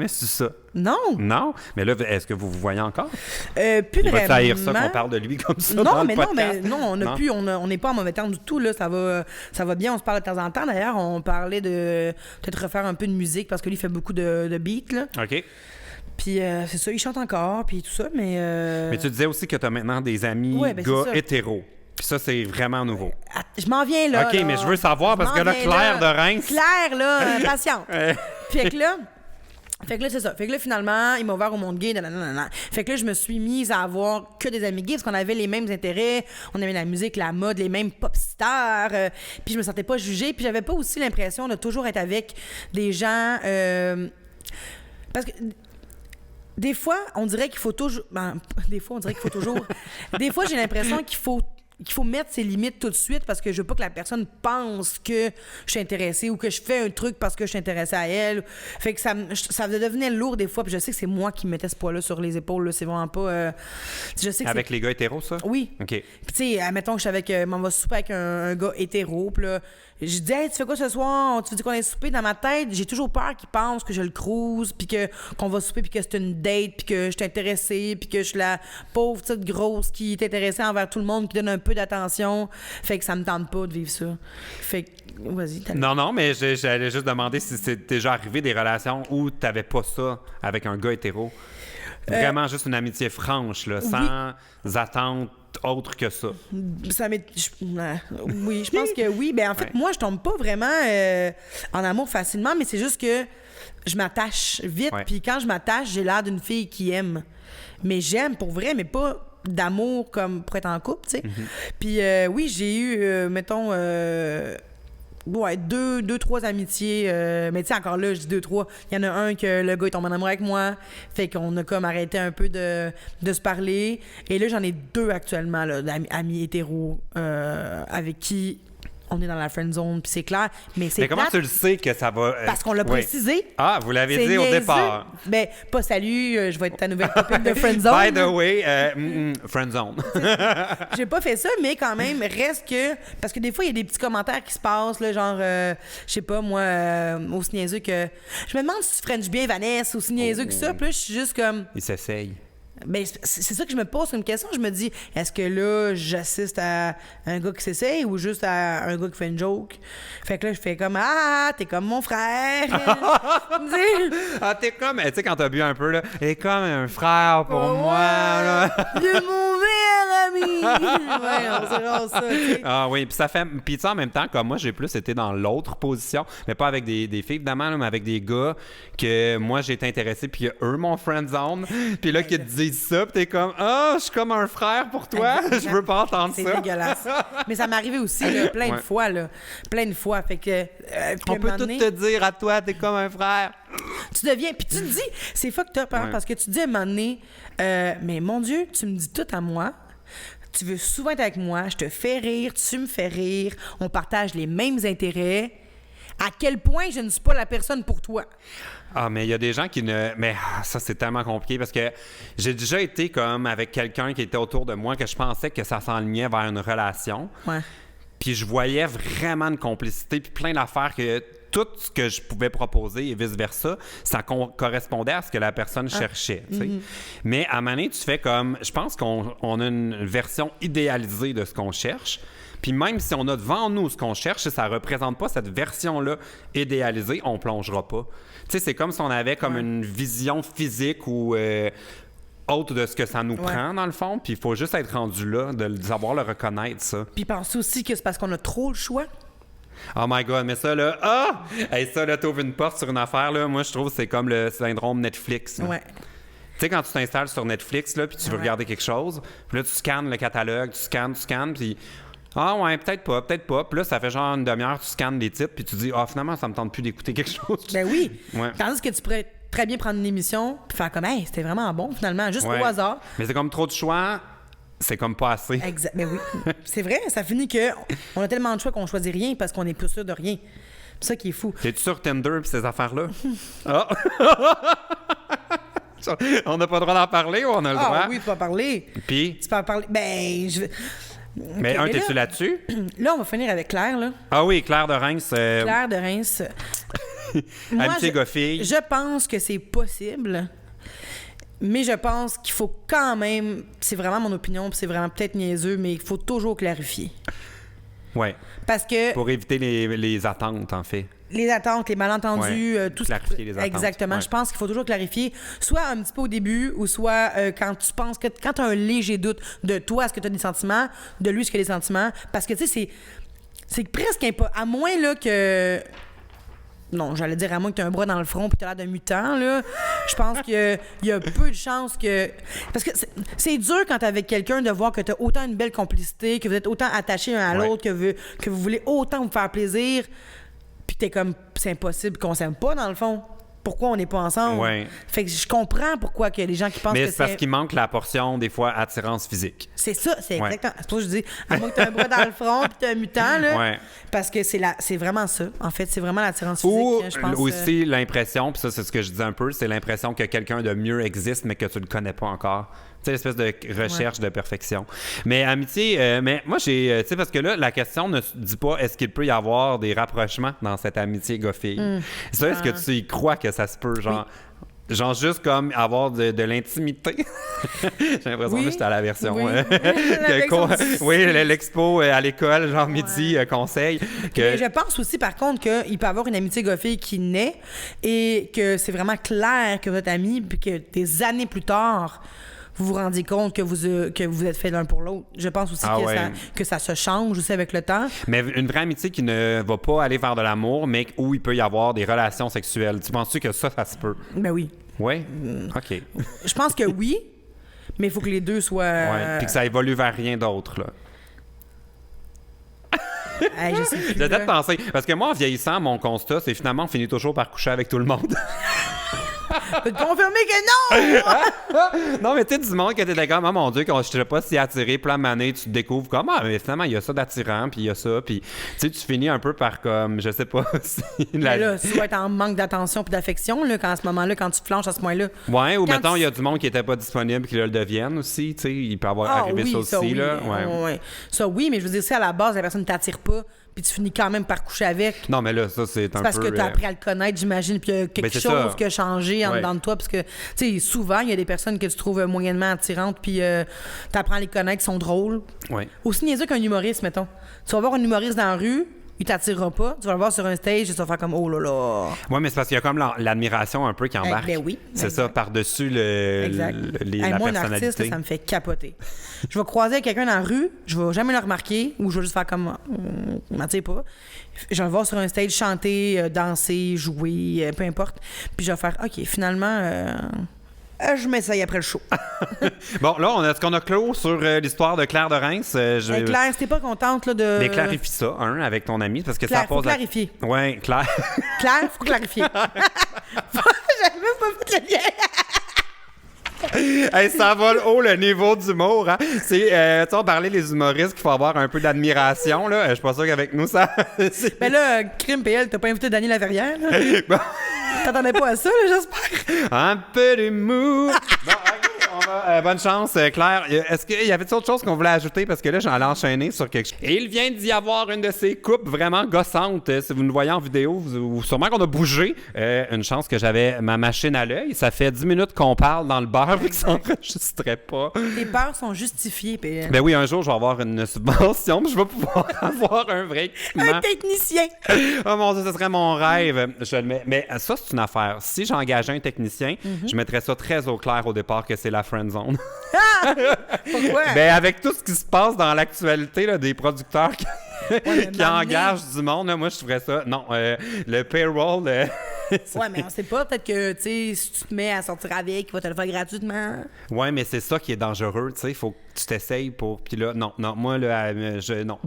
su ça. Non. Non? Mais là, est-ce que vous vous voyez encore? Plus Il vraiment. va taire ça qu'on parle de lui comme ça dans le podcast? On n'est pas en mauvais terme du tout. Là. Ça va bien, on se parle de temps en temps. D'ailleurs, on parlait de peut-être refaire un peu de musique parce que lui, il fait beaucoup de beats. Là. OK. Puis c'est ça, il chante encore, puis tout ça, mais... Mais tu disais aussi que tu as maintenant des amis gars hétéros. Puis ça, c'est vraiment nouveau. Je m'en viens là. OK, mais je veux savoir parce que là, Claire de Reims... Claire, là, patiente. Fait que là, c'est ça. Fait que là, finalement, il m'a ouvert au monde gay. Nanana. Fait que là, je me suis mise à avoir que des amis gays parce qu'on avait les mêmes intérêts. On aimait la musique, la mode, les mêmes pop stars. Puis je me sentais pas jugée. Puis j'avais pas aussi l'impression de toujours être avec des gens... parce que... Des fois, on dirait qu'il faut toujours... Des fois, j'ai l'impression qu'il faut mettre ses limites tout de suite parce que je veux pas que la personne pense que je suis intéressée ou que je fais un truc parce que je suis intéressée à elle. Fait que ça devenait lourd des fois. Puis je sais que c'est moi qui mettais ce poids-là sur les épaules. Là. C'est vraiment pas... je sais que avec les gars hétéros, ça? Oui. OK. Puis tu sais, admettons que je suis avec... m'en va souper avec un gars hétéro. Puis là, je dis, hey, tu fais quoi ce soir? Tu veux dire qu'on est souper? Dans ma tête, j'ai toujours peur qu'il pense que je le cruise, puis qu'on va souper, puis que c'est une date, puis que je suis intéressée, puis que je suis la pauvre petite grosse qui est intéressée envers tout le monde, qui donne un peu d'attention. Fait que ça me tente pas de vivre ça. Fait que, vas-y. Non, mais j'allais juste demander si c'est déjà arrivé des relations où t'avais pas ça avec un gars hétéro. Vraiment juste une amitié franche, là, sans attente autre que ça. Oui, je pense que oui. Ben en fait, moi, je tombe pas vraiment en amour facilement, mais c'est juste que je m'attache vite. Puis quand je m'attache, j'ai l'air d'une fille qui aime. Mais j'aime pour vrai, mais pas d'amour comme pour être en couple, tu sais. Puis oui, j'ai eu, mettons... deux, trois amitiés. Mais tu sais, encore là, je dis 2, 3. Il y en a un que le gars est tombé en amour avec moi. Fait qu'on a comme arrêté un peu de se parler. Et là, j'en ai 2 actuellement, là, d'amis hétéros avec qui on est dans la friend zone, puis c'est clair. Mais comment tu le sais que ça va... Parce qu'on l'a précisé. Ah, vous l'avez dit au départ. Ben, pas salut, je vais être ta nouvelle copine de friend zone. By the way, friend zone. J'ai pas fait ça, mais quand même, reste que... Parce que des fois, il y a des petits commentaires qui se passent, là, genre, je sais pas, moi, aussi niaiseux que... Je me demande si tu frenches bien Vanessa, aussi niaiseux que ça, puis là, je suis juste comme... Il s'essaye. Ben, c'est ça que je me pose une question. Je me dis, est-ce que là, j'assiste à un gars qui s'essaye ou juste à un gars qui fait une joke? Fait que là, je fais comme, t'es comme mon frère. T'es comme, tu sais, quand t'as bu un peu, là, t'es comme un frère pour moi, là. De mon meilleur ami. Ouais, c'est genre ça, tu sais. Ah oui, puis ça fait. Puis tu sais, en même temps, comme moi, j'ai plus été dans l'autre position, mais pas avec des filles, évidemment, là, mais avec des gars que moi, j'ai été intéressé, puis eux m'ont friendzone. Puis là, qu'ils te disent ça, puis t'es comme, je suis comme un frère pour toi, je veux pas entendre ça. C'est dégueulasse. Mais ça m'est arrivé aussi, là, plein de fois, là. Plein de fois. Fait que. On peut tout te dire à toi, t'es comme un frère. Tu deviens. Puis tu te dis, c'est fucked up, hein, parce que tu te dis à un moment donné, mais mon Dieu, tu me dis tout à moi. Tu veux souvent être avec moi, je te fais rire, tu me fais rire, on partage les mêmes intérêts. À quel point je ne suis pas la personne pour toi? Ah, mais il y a des gens qui ne... Mais ça, c'est tellement compliqué parce que j'ai déjà été comme avec quelqu'un qui était autour de moi que je pensais que ça s'enlignait vers une relation. Ouais. Puis je voyais vraiment une complicité puis plein d'affaires que tout ce que je pouvais proposer et vice-versa, ça correspondait à ce que la personne cherchait. Tu sais. Mais à un moment donné, tu fais comme... Je pense qu'on a une version idéalisée de ce qu'on cherche. Puis même si on a devant nous ce qu'on cherche, si ça ne représente pas cette version-là idéalisée, on ne plongera pas. Tu sais, c'est comme si on avait comme une vision physique ou autre de ce que ça nous prend, dans le fond. Puis il faut juste être rendu là, de savoir le reconnaître, ça. Puis pense aussi que c'est parce qu'on a trop le choix. Oh my God, mais ça, là... Hey, ça, là, t'ouvres une porte sur une affaire, là. Moi, je trouve que c'est comme le syndrome Netflix. Ouais. Tu sais, quand tu t'installes sur Netflix, là, puis tu veux regarder quelque chose, puis là, tu scannes le catalogue, tu scannes, puis... Ah ouais, peut-être pas. Puis là, ça fait genre une demi-heure, tu scannes les titres, puis tu dis, finalement, ça me tente plus d'écouter quelque chose. Ben oui. Ouais. Tandis que tu pourrais très bien prendre une émission, puis faire comme, hey, c'était vraiment bon, finalement, juste au hasard. Mais c'est comme trop de choix, c'est comme pas assez. Exact. Ben oui. C'est vrai, ça finit que on a tellement de choix qu'on choisit rien parce qu'on est plus sûr de rien. C'est ça qui est fou. T'es-tu sur Tinder pis ces affaires-là? On n'a pas le droit d'en parler ou on a le droit? Ah oui, tu peux en parler. Puis? Tu peux en parler. Ben, je... Mais okay, t'es-tu là-dessus? Là, on va finir avec Claire, là. Ah oui, Claire de Reims. Claire de Reims. Moi, amitié gars-fille. Je pense que c'est possible, mais je pense qu'il faut quand même... C'est vraiment mon opinion, puis c'est vraiment peut-être niaiseux, mais il faut toujours clarifier. Oui. Parce que... Pour éviter les attentes, en fait. Les attentes, les malentendus, tout clarifier les attentes. Exactement. Ouais. Je pense qu'il faut toujours clarifier, soit un petit peu au début, ou soit quand tu penses que quand tu as un léger doute de toi, est-ce que tu as des sentiments, de lui, est-ce qu'il a des sentiments. Parce que, tu sais, c'est presque impossible. À moins là, que. Non, j'allais dire à moins que tu as un bras dans le front puis tu as l'air d'un mutant, là. Je pense qu'il y a peu de chances que... Parce que c'est dur quand t'es avec quelqu'un de voir que tu as autant une belle complicité, que vous êtes autant attachés un à l'autre, que vous voulez autant vous faire plaisir, puis t'es comme, c'est impossible qu'on s'aime pas, dans le fond. Pourquoi on n'est pas ensemble? Ouais. Fait que je comprends pourquoi il y a des gens qui pensent que c'est... Mais c'est parce qu'il manque la portion, des fois, attirance physique. C'est ça, c'est exactement... C'est pour ça que je dis, à moins que tu as un bras dans le front puis tu es un mutant, là. Ouais. Parce que c'est vraiment ça. En fait, c'est vraiment l'attirance physique, Ou je pense. aussi l'impression, puis ça, c'est ce que je disais un peu, c'est l'impression que quelqu'un de mieux existe, mais que tu le connais pas encore. Tu sais, l'espèce de recherche de perfection. Mais amitié, mais moi, j'ai... Tu sais, parce que là, la question ne dit pas est-ce qu'il peut y avoir des rapprochements dans cette amitié gars-fille. Ça, est-ce que tu y crois que ça se peut, genre... Oui. Genre juste comme avoir de l'intimité. J'ai l'impression que j'étais à la version... Oui, l'expo à l'école, genre midi, conseil. Mais je pense aussi, par contre, qu'il peut y avoir une amitié gars-fille qui naît et que c'est vraiment clair que votre ami, puis que des années plus tard... vous vous rendez compte que vous êtes fait l'un pour l'autre. Je pense aussi que ça se change aussi avec le temps. Mais une vraie amitié qui ne va pas aller vers de l'amour, mais où il peut y avoir des relations sexuelles. Tu penses-tu que ça se peut? Ben oui. Oui? OK. Je pense que oui, mais il faut que les deux soient... Oui, puis que ça évolue vers rien d'autre, là. Hey, je sais plus, j'ai peut-être pensé. Parce que moi, en vieillissant, mon constat, c'est finalement on finit toujours par coucher avec tout le monde. peux te confirmer que non! Non, mais tu sais, du monde que t'étais comme, oh mon Dieu, quand je t'ai pas si attiré, plein d'années, tu te découvres comme, mais finalement, il y a ça d'attirant, puis il y a ça, puis tu sais, tu finis un peu par comme, je sais pas si. Mais là, tu dois être en manque d'attention puis d'affection, là, quand à ce moment-là, quand tu te flanches à ce point-là. Ouais, ou mettons, il y a du monde qui était pas disponible, qui le devienne aussi, tu sais, il peut avoir arrivé ça aussi, là. Ouais. Ça, oui, mais je veux dire, si à la base, la personne ne t'attire pas, puis tu finis quand même par coucher avec. Non, mais là, ça, c'est un peu... Parce que tu as appris à le connaître, j'imagine, puis il y a quelque chose qui a changé en dedans de toi. Parce que, tu sais, souvent, il y a des personnes que tu trouves moyennement attirantes, puis tu apprends à les connaître, qui sont drôles. Ouais. Aussi niaiseux qu'un humoriste, mettons. Tu vas voir un humoriste dans la rue, il t'attirera pas. Tu vas le voir sur un stage et tu vas faire comme oh là là. Oui, mais c'est parce qu'il y a comme l'admiration un peu qui embarque. Ben oui. C'est exact. Ça, par-dessus Exact. la moi, personnalité. un artiste, ça me fait capoter. Je vais croiser quelqu'un dans la rue, je vais jamais le remarquer ou je vais juste faire comme m'attire pas. Je vais le voir sur un stage chanter, danser, jouer, peu importe. Puis je vais faire OK, finalement je m'essaye après le show. Bon, là, est-ce qu'on a clos sur l'histoire de Claire de Reims? Claire, si t'es pas contente là, de... Mais clarifie ça, avec ton ami, parce que Claire, ça faut pose... clarifier. Oui, Claire. Claire, faut clarifier. J'avais même pas fait le lien. Hey, ça vole haut le niveau d'humour, hein? C'est, tu sais, on parlait des humoristes qu'il faut avoir un peu d'admiration, là. Je suis pas sûr qu'avec nous, ça... Ben là, Crime PL, t'as pas invité Dany Laverrière, là? Bon. T'attendais pas à ça, là, j'espère? Un peu d'humour. Bon, OK, on va... bonne chance, Claire. Est-ce qu'il y avait autre chose qu'on voulait ajouter? Parce que là, j'allais enchaîner sur quelque chose. Et il vient d'y avoir une de ces coupes vraiment gossantes. Si vous nous voyez en vidéo, vous sûrement qu'on a bougé. Une chance que j'avais ma machine à l'œil. Ça fait 10 minutes qu'on parle dans le bar et que ça n'enregistrait pas. Tes peurs sont justifiées, PL. Ben oui, un jour, je vais avoir une subvention, puis je vais pouvoir avoir un vrai équipement. Un technicien! Oh mon Dieu, ce serait mon rêve. Je le mets. Mais ça, c'est une affaire. Si j'engageais un technicien, je mettrais ça très au clair au départ que c'est la friend zone. Pourquoi? Ben avec tout ce qui se passe dans l'actualité là, des producteurs qui engagent du monde, là, moi je trouverais ça. Non, le payroll. Ouais, mais on sait pas. Peut-être que, tu sais, si tu te mets à sortir avec, il va te le faire gratuitement. Ouais, mais c'est ça qui est dangereux, tu sais. Il faut que tu t'essayes pour. Puis là, non, moi, là, non.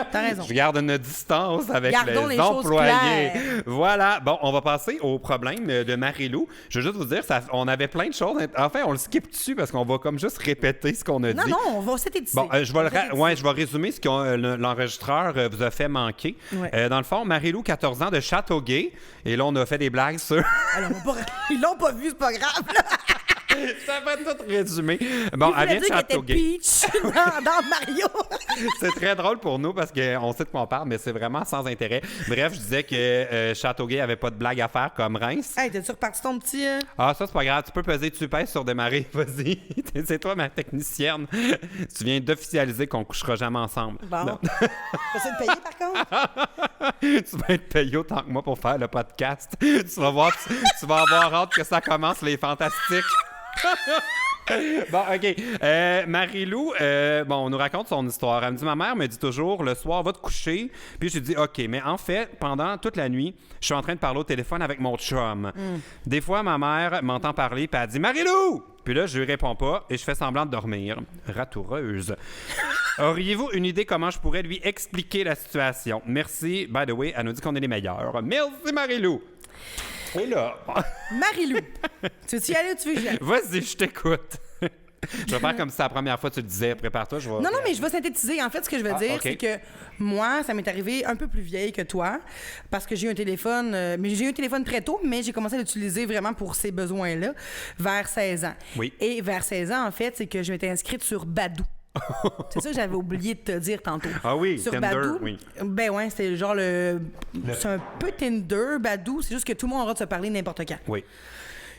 T'as raison. Je garde une distance avec Gardons les les choses employés. claires. Voilà. Bon, on va passer au problème de Marie-Lou. Je veux juste vous dire, on avait plein de choses. Enfin, on le skip dessus parce qu'on va comme juste répéter ce qu'on a dit. Non, on va synthétiser. Bon, je vais résumer ce que l'enregistreur vous a fait manquer. Ouais. Dans le fond, Marie-Lou, 14 ans, de Châteauguay. Et là, on a fait des blagues sur... Alors, ils l'ont pas vu, c'est pas grave, là. Ça va tout résumer. Bon, elle vient de Châteauguay. Peach dans Mario. C'est très drôle pour nous parce qu'on sait de quoi on parle, mais c'est vraiment sans intérêt. Bref, je disais que Châteauguay avait pas de blague à faire comme Reims. Hey, t'as-tu reparti ton petit... Ah, ça, c'est pas grave. Tu peux peser, tu pèses sur démarrer. Vas-y. C'est toi, ma technicienne. Tu viens d'officialiser qu'on couchera jamais ensemble. Bon. Vas-tu te payer, par contre? Tu vas être payé autant que moi pour faire le podcast. Tu vas voir, tu vas avoir hâte que ça commence, les fantastiques. Bon, OK. Marie-Lou, on nous raconte son histoire. Elle me dit, ma mère me dit toujours, le soir, va te coucher. Puis je dis, OK. Mais en fait, pendant toute la nuit, je suis en train de parler au téléphone avec mon chum. Des fois, ma mère m'entend parler, puis elle dit, Marie-Lou! Puis là, je lui réponds pas et je fais semblant de dormir. Ratoureuse. Auriez-vous une idée comment je pourrais lui expliquer la situation? Merci. By the way, elle nous dit qu'on est les meilleurs. Merci, Marie-Lou. Et là... Marie-Lou, tu veux-tu y aller ou tu veux que j'y aille? Vas-y, je t'écoute. Je vais faire comme si c'est la première fois que tu le disais. Prépare-toi, je vais... Non, mais je vais synthétiser. En fait, ce que je veux dire, okay. c'est que moi, ça m'est arrivé un peu plus vieille que toi parce que j'ai eu un téléphone... mais j'ai eu un téléphone très tôt, mais j'ai commencé à l'utiliser vraiment pour ces besoins-là vers 16 ans. Oui. Et vers 16 ans, en fait, c'est que je m'étais inscrite sur Badoo. C'est ça que j'avais oublié de te dire tantôt. Ah oui, sur Tinder, Badoo, oui. Ben ouais, c'était genre c'est un peu Tinder, Badoo. C'est juste que tout le monde aura de se parler n'importe quand. Oui.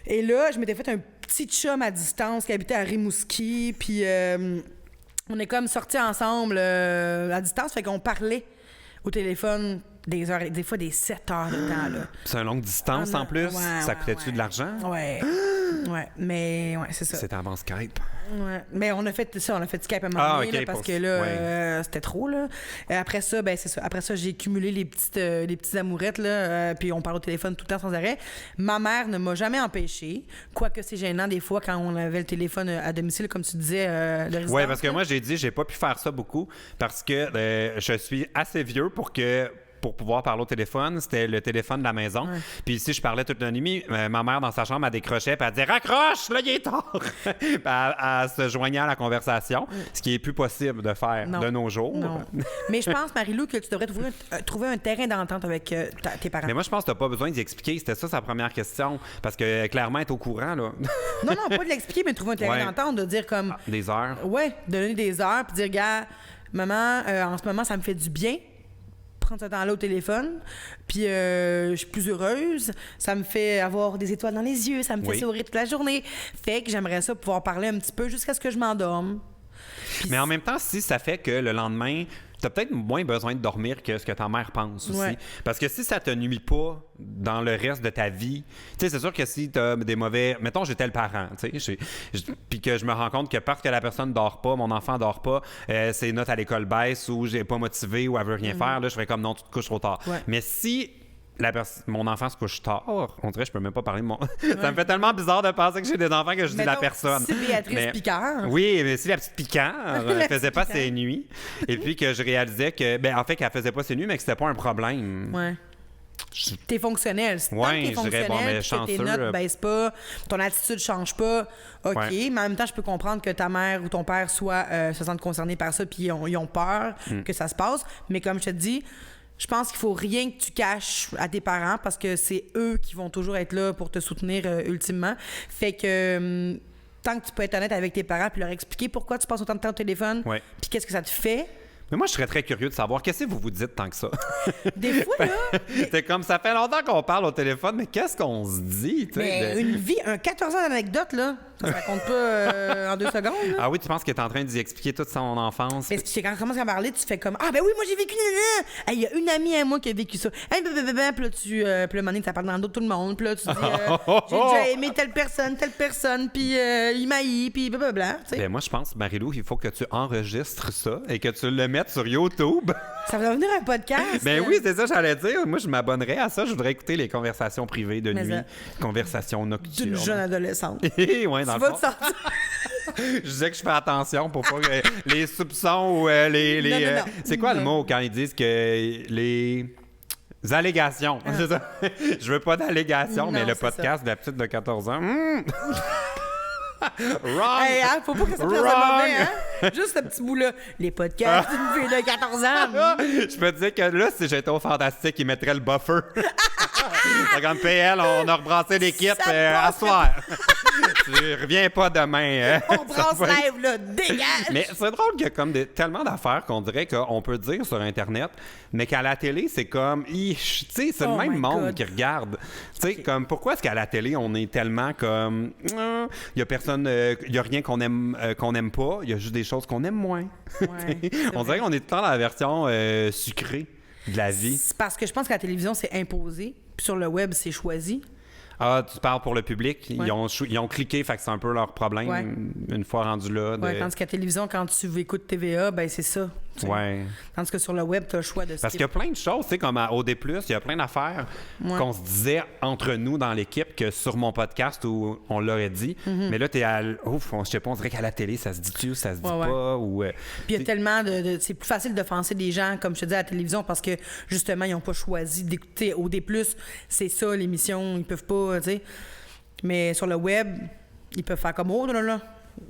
Et là, je m'étais fait un petit chum à distance qui habitait à Rimouski, puis on est comme sortis ensemble à distance, fait qu'on parlait au téléphone des heures, des fois des 7 heures de temps, là. C'est une longue distance en plus? Ça coûtait-tu de l'argent? Ouais. Ouais, mais ouais, c'est ça. C'était avant Skype. Ouais. Mais on a fait ça, on a fait Skype à un moment donné, là, parce que là, c'était trop, là. Après ça, ben c'est ça. Après ça, j'ai cumulé les petites amourettes, là, puis on parle au téléphone tout le temps sans arrêt. Ma mère ne m'a jamais empêché, quoique c'est gênant des fois quand on avait le téléphone à domicile, comme tu disais, de résidence. Oui, parce que moi, j'ai pas pu faire ça beaucoup parce que je suis assez vieux pour pouvoir parler au téléphone, c'était le téléphone de la maison. Ouais. Puis si je parlais toute la nuit, ma mère dans sa chambre, elle décrochait, puis elle disait « Raccroche, là, il est tard! » Puis elle se joignait à la conversation, ce qui est plus possible de faire de nos jours. Non. Mais je pense, Marie-Lou, que tu devrais trouver un terrain d'entente avec tes parents. Mais moi, je pense que t'as pas besoin d'y expliquer. C'était ça sa première question, parce que clairement, elle est au courant, là. Non, pas de l'expliquer, mais trouver un terrain d'entente, de dire comme... des heures. Ouais, donner des heures, puis dire « Gars, maman, en ce moment, ça me fait du bien. » prendre ce temps-là au téléphone. Puis je suis plus heureuse. Ça me fait avoir des étoiles dans les yeux. Ça me fait sourire toute la journée. Fait que j'aimerais ça pouvoir parler un petit peu jusqu'à ce que je m'endorme. Puis mais en même temps, si ça fait que le lendemain, t'as peut-être moins besoin de dormir que ce que ta mère pense aussi. Ouais. Parce que si ça te nuit pas dans le reste de ta vie, tu sais, c'est sûr que si t'as des mauvais... Mettons, j'étais le parent, tu sais, puis que je me rends compte que parce que la personne dort pas, mon enfant dort pas, ses notes à l'école baissent ou j'ai pas motivé ou elle veut rien faire, là, je ferais comme non, tu te couches trop tard. Ouais. Mais si... mon enfant se couche tard. On dirait que je peux même pas parler de mon... Ça me fait tellement bizarre de penser que j'ai des enfants que je dis la personne. C'est Béatrice Picard. Oui, mais si la petite Picard ne faisait pas ses nuits, et puis que je réalisais que... Ben, en fait, qu'elle faisait pas ses nuits, mais que c'était pas un problème. Ouais. T'es fonctionnel. Si tant que t'es fonctionnel, bon, mais que tes notes baissent pas, ton attitude change pas, OK. Ouais. Mais en même temps, je peux comprendre que ta mère ou ton père se sentent concernés par ça puis ils ont peur que ça se passe. Mais comme je te dis... Je pense qu'il faut rien que tu caches à tes parents parce que c'est eux qui vont toujours être là pour te soutenir ultimement. Fait que tant que tu peux être honnête avec tes parents puis leur expliquer pourquoi tu passes autant de temps au téléphone puis qu'est-ce que ça te fait. Mais moi, je serais très curieux de savoir qu'est-ce que vous vous dites tant que ça. Des fois, là... C'est comme, ça fait longtemps qu'on parle au téléphone, mais qu'est-ce qu'on se dit? Mais une vie, un 14 ans d'anecdote, là, ça raconte pas en 2 secondes. Là. Ah oui, tu penses qu'il est en train d'y expliquer toute son enfance? Mais quand tu commences à parler, tu fais comme « Ah, ben oui, moi, j'ai vécu... » Il y a une amie à moi qui a vécu ça. Puis là, puis là, à un moment donné, ça parle dans le dos de tout le monde. Puis là, tu dis « J'ai déjà aimé telle personne, puis il m'a haï, puis blablabla. » Ben moi, je pense, Marie-Lou, il faut que tu enregistres ça et que tu le mettes sur YouTube. Ça va devenir un podcast. Ben oui, c'est ça, j'allais dire. Moi, je m'abonnerais à ça. Je voudrais écouter les conversations privées de nuit, conversations nocturnes. D'une jeune adolescente. Ouais, dans Tu le vas fond. te sortir. Je disais que je fais attention pour pas que les soupçons ou les... Non. C'est quoi le mot quand ils disent que les... allégations, c'est ça. Je veux pas d'allégations, mais le podcast de la petite de 14 ans... Wrong! Hey, hein, faut pas que ça fasse mauvais, hein? Juste ce petit bout-là. Les podcasts d'une fille de 14 ans. Je peux te dire que là, si j'étais au Fantastique, ils mettraient le buffer. C'est comme PL, on a rebrassé l'équipe à soir. Tu reviens pas demain. Hein? On brasse live, là, dégage! Mais c'est drôle qu'il y a comme tellement d'affaires qu'on dirait qu'on peut dire sur Internet, mais qu'à la télé, c'est comme... Tu sais, c'est le même monde qui regarde. Tu sais, comme pourquoi est-ce qu'à la télé, on est tellement comme... Il y a personne... Il y a rien qu'on aime pas. Il y a juste des choses qu'on aime moins. Ouais, on dirait qu'on est tout le temps dans la version sucrée de la vie. C'est parce que je pense que la télévision, c'est imposé. Puis sur le web, c'est choisi. Ah, tu parles pour le public. Ouais. Ils ont cliqué, fait que c'est un peu leur problème une fois rendu là. Ouais, tandis qu'à la télévision, quand tu écoutes TVA, ben c'est ça. Ouais. Tandis que sur le web, tu as le choix de Parce qu'il y a plein de choses, tu sais, comme à OD+, il y a plein d'affaires qu'on se disait entre nous dans l'équipe que sur mon podcast où on l'aurait dit. Mais là, t'es à... Ouf, je sais pas, on dirait qu'à la télé, ça se dit-tu ou ça se dit pas? Ou, puis il y a tellement de... C'est plus facile d'offenser des gens, comme je te dis, à la télévision parce que, justement, ils n'ont pas choisi d'écouter OD+. C'est ça, l'émission. Ils peuvent pas, tu sais... Mais sur le web, ils peuvent faire comme « Oh, là,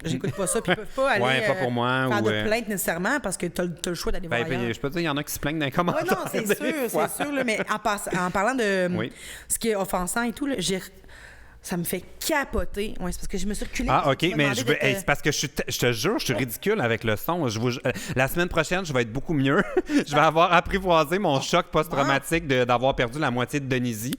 j'écoute pas ça. » Puis ils peuvent pas aller pas pour moi, faire ou, de plainte nécessairement parce que t'as le choix d'aller voir ailleurs. Je peux te dire, il y en a qui se plaignent dans les commentaires. Non, c'est sûr. Là, mais en parlant de ce qui est offensant et tout, là, ça me fait capoter. Oui, c'est parce que je me suis reculée. Ah, OK, mais c'est parce que je te jure, je suis ridicule avec le son. La semaine prochaine, je vais être beaucoup mieux. Je vais avoir apprivoisé mon choc post-traumatique d'avoir perdu la moitié de Donisie.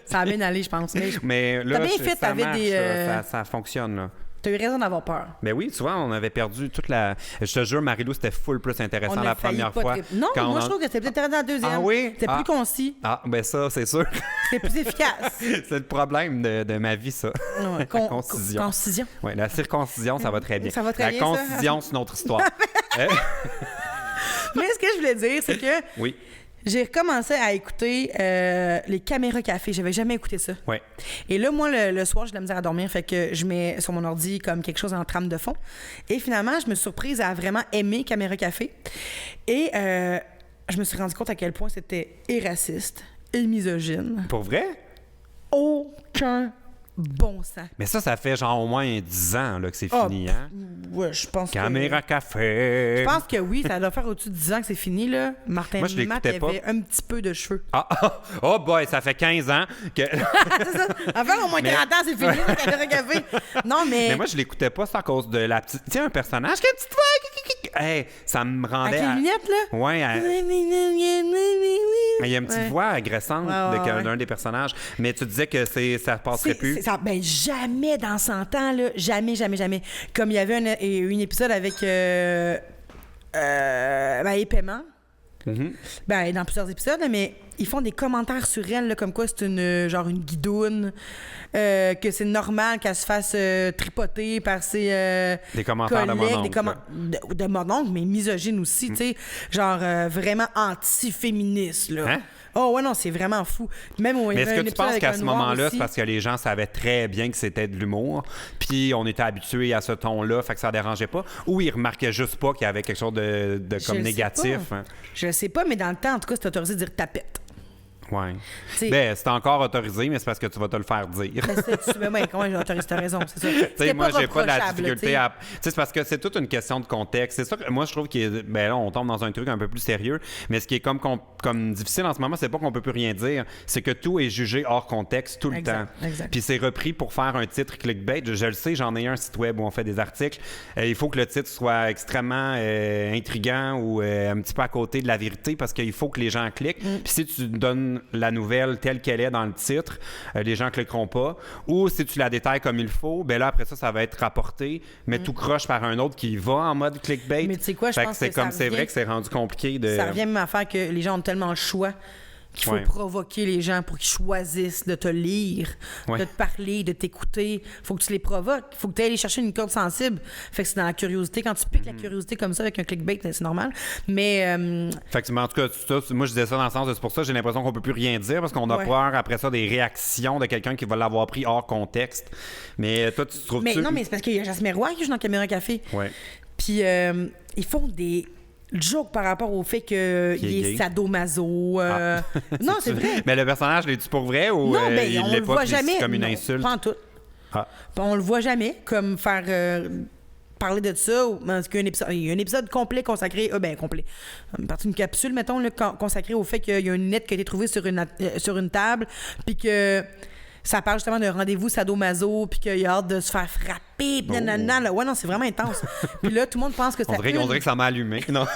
Ça a bien allé, je pense. Mais là, t'as bien fait, ça marche, ça fonctionne, là. T'as eu raison d'avoir peur. Mais oui, souvent, on avait perdu toute la... Je te jure, Marie-Lou, c'était full plus intéressant la première fois. Non, moi, je trouve que c'était peut-être intéressant la deuxième. Ah oui? C'était plus concis. Ah, ben ça, c'est sûr. C'était plus efficace. C'est le problème de ma vie, ça. Ouais, la concision. Concision. Oui, la circoncision, ça va très bien. Ça va très bien, la concision, c'est une autre histoire. Mais ce que je voulais dire, c'est que... Oui. J'ai recommencé à écouter les caméras café. J'avais jamais écouté ça. Ouais. Et là, moi, le soir, j'ai de la misère à dormir. Fait que je mets sur mon ordi comme quelque chose en trame de fond. Et finalement, je me suis surprise à vraiment aimer caméra café. Et je me suis rendu compte à quel point c'était et raciste et misogyne. Pour vrai? Aucun bon sens. Mais ça fait genre au moins 10 ans là, que c'est fini, hein? Ouais, je pense Caméra café. Je pense que oui, ça doit faire au-dessus de 10 ans que c'est fini, là. Martin Matt avait un petit peu de cheveux. Oh boy, ça fait 15 ans que... C'est ça. Enfin, au moins 40 ans, c'est fini, la caméra café. Non, mais moi, je l'écoutais pas, c'est à cause de la petite... Tu sais, un personnage qui a une petite voix... Hey, ça me rendait... Avec les lunettes, là? Ouais. Il y a une petite voix agressante d'un des personnages. Mais tu disais que ça passerait plus. Ben, jamais dans 100 ans, là. Jamais. Comme il y avait un épisode avec Épaiement. Mm-hmm. Ben, dans plusieurs épisodes, mais ils font des commentaires sur elle, là, comme quoi c'est une guidoune, que c'est normal qu'elle se fasse tripoter par ses des commentaires collègues, de mon oncle. De mon oncle, mais misogyne aussi, tu sais, genre vraiment anti-féministe, là. Hein? Oh ouais, non, c'est vraiment fou. Même mais est-ce que tu penses qu'à ce moment-là, aussi, c'est parce que les gens savaient très bien que c'était de l'humour, puis on était habitués à ce ton-là, fait que ça dérangeait pas, ou ils remarquaient juste pas qu'il y avait quelque chose de comme négatif? Hein? Je sais pas, mais dans le temps, en tout cas, c'est autorisé de dire tapette. Ouais. T'sais, ben, c'est encore autorisé, mais c'est parce que tu vas te le faire dire. Mais comment j'autorise? T'as raison, c'est ça. Moi, j'ai pas de la difficulté à... C'est parce que c'est toute une question de contexte. C'est ça que moi, je trouve que là, on tombe dans un truc un peu plus sérieux, mais ce qui est comme difficile en ce moment, c'est pas qu'on peut plus rien dire, c'est que tout est jugé hors contexte tout le temps. Exact. Puis c'est repris pour faire un titre clickbait. Je le sais, j'en ai un site web où on fait des articles. Il faut que le titre soit extrêmement intriguant ou un petit peu à côté de la vérité parce qu'il faut que les gens cliquent. Puis si tu donnes la nouvelle telle qu'elle est dans le titre, les gens cliqueront pas. Ou si tu la détailles comme il faut, ben là, après ça va être rapporté, mais tout croche par un autre qui va en mode clickbait. Mais tu sais quoi, je pense que c'est vrai que c'est rendu compliqué de... Ça revient même à faire que les gens ont tellement le choix qu'il faut provoquer les gens pour qu'ils choisissent de te lire, de te parler, de t'écouter. Faut que tu les provoques. Faut que tu ailles aller chercher une corde sensible. Fait que c'est dans la curiosité. Quand tu piques la curiosité comme ça avec un clickbait, c'est normal. Mais... Fait que, en tout cas, moi, je disais ça dans le sens de... C'est pour ça que j'ai l'impression qu'on peut plus rien dire parce qu'on a peur, après ça, des réactions de quelqu'un qui va l'avoir pris hors contexte. Mais toi, tu trouves... Mais non, mais c'est parce qu'il y a Jasmine Roy qui joue dans Caméra Café. Ouais. Puis ils font des... joke par rapport au fait qu'il est sadomaso. Non, c'est vrai. Mais le personnage, l'est-tu pour vrai ou non, ben, il on l'est le pas voit jamais. comme une non, insulte? Pas en tout. Ah. On le voit jamais comme faire parler de ça. Parce qu'il y a un épisode complet consacré... complet. Une partie d'une capsule, mettons, là, consacrée au fait qu'il y a une lettre qui a été trouvée sur une table, puis que... Ça parle justement d'un rendez-vous sadomaso, puis qu'il a hâte de se faire frapper, nanana. Là. Ouais, non, c'est vraiment intense. Puis là, tout le monde pense que ça... On dirait que ça m'a allumé. Non.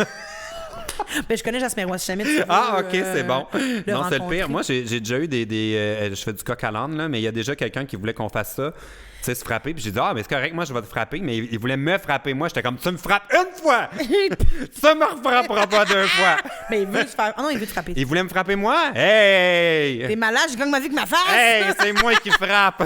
Ben, je connais Jasmine Roy, si jamais tu veux, OK, c'est bon. Non, c'est le rencontrer. pire. Moi, j'ai déjà eu je fais du coq à l'âne, là, mais il y a déjà quelqu'un qui voulait qu'on fasse ça. Tu sais, se frapper. Puis j'ai dit, mais c'est correct, moi, je vais te frapper. Mais il voulait me frapper. Moi, j'étais comme, tu me frappes une fois! Ça me refrappera pas deux fois! Mais il veut te faire... non, il veut te frapper. Il voulait me frapper, moi? Hey! T'es malade, je gagne ma vie que ma face! Hey, c'est moi qui frappe!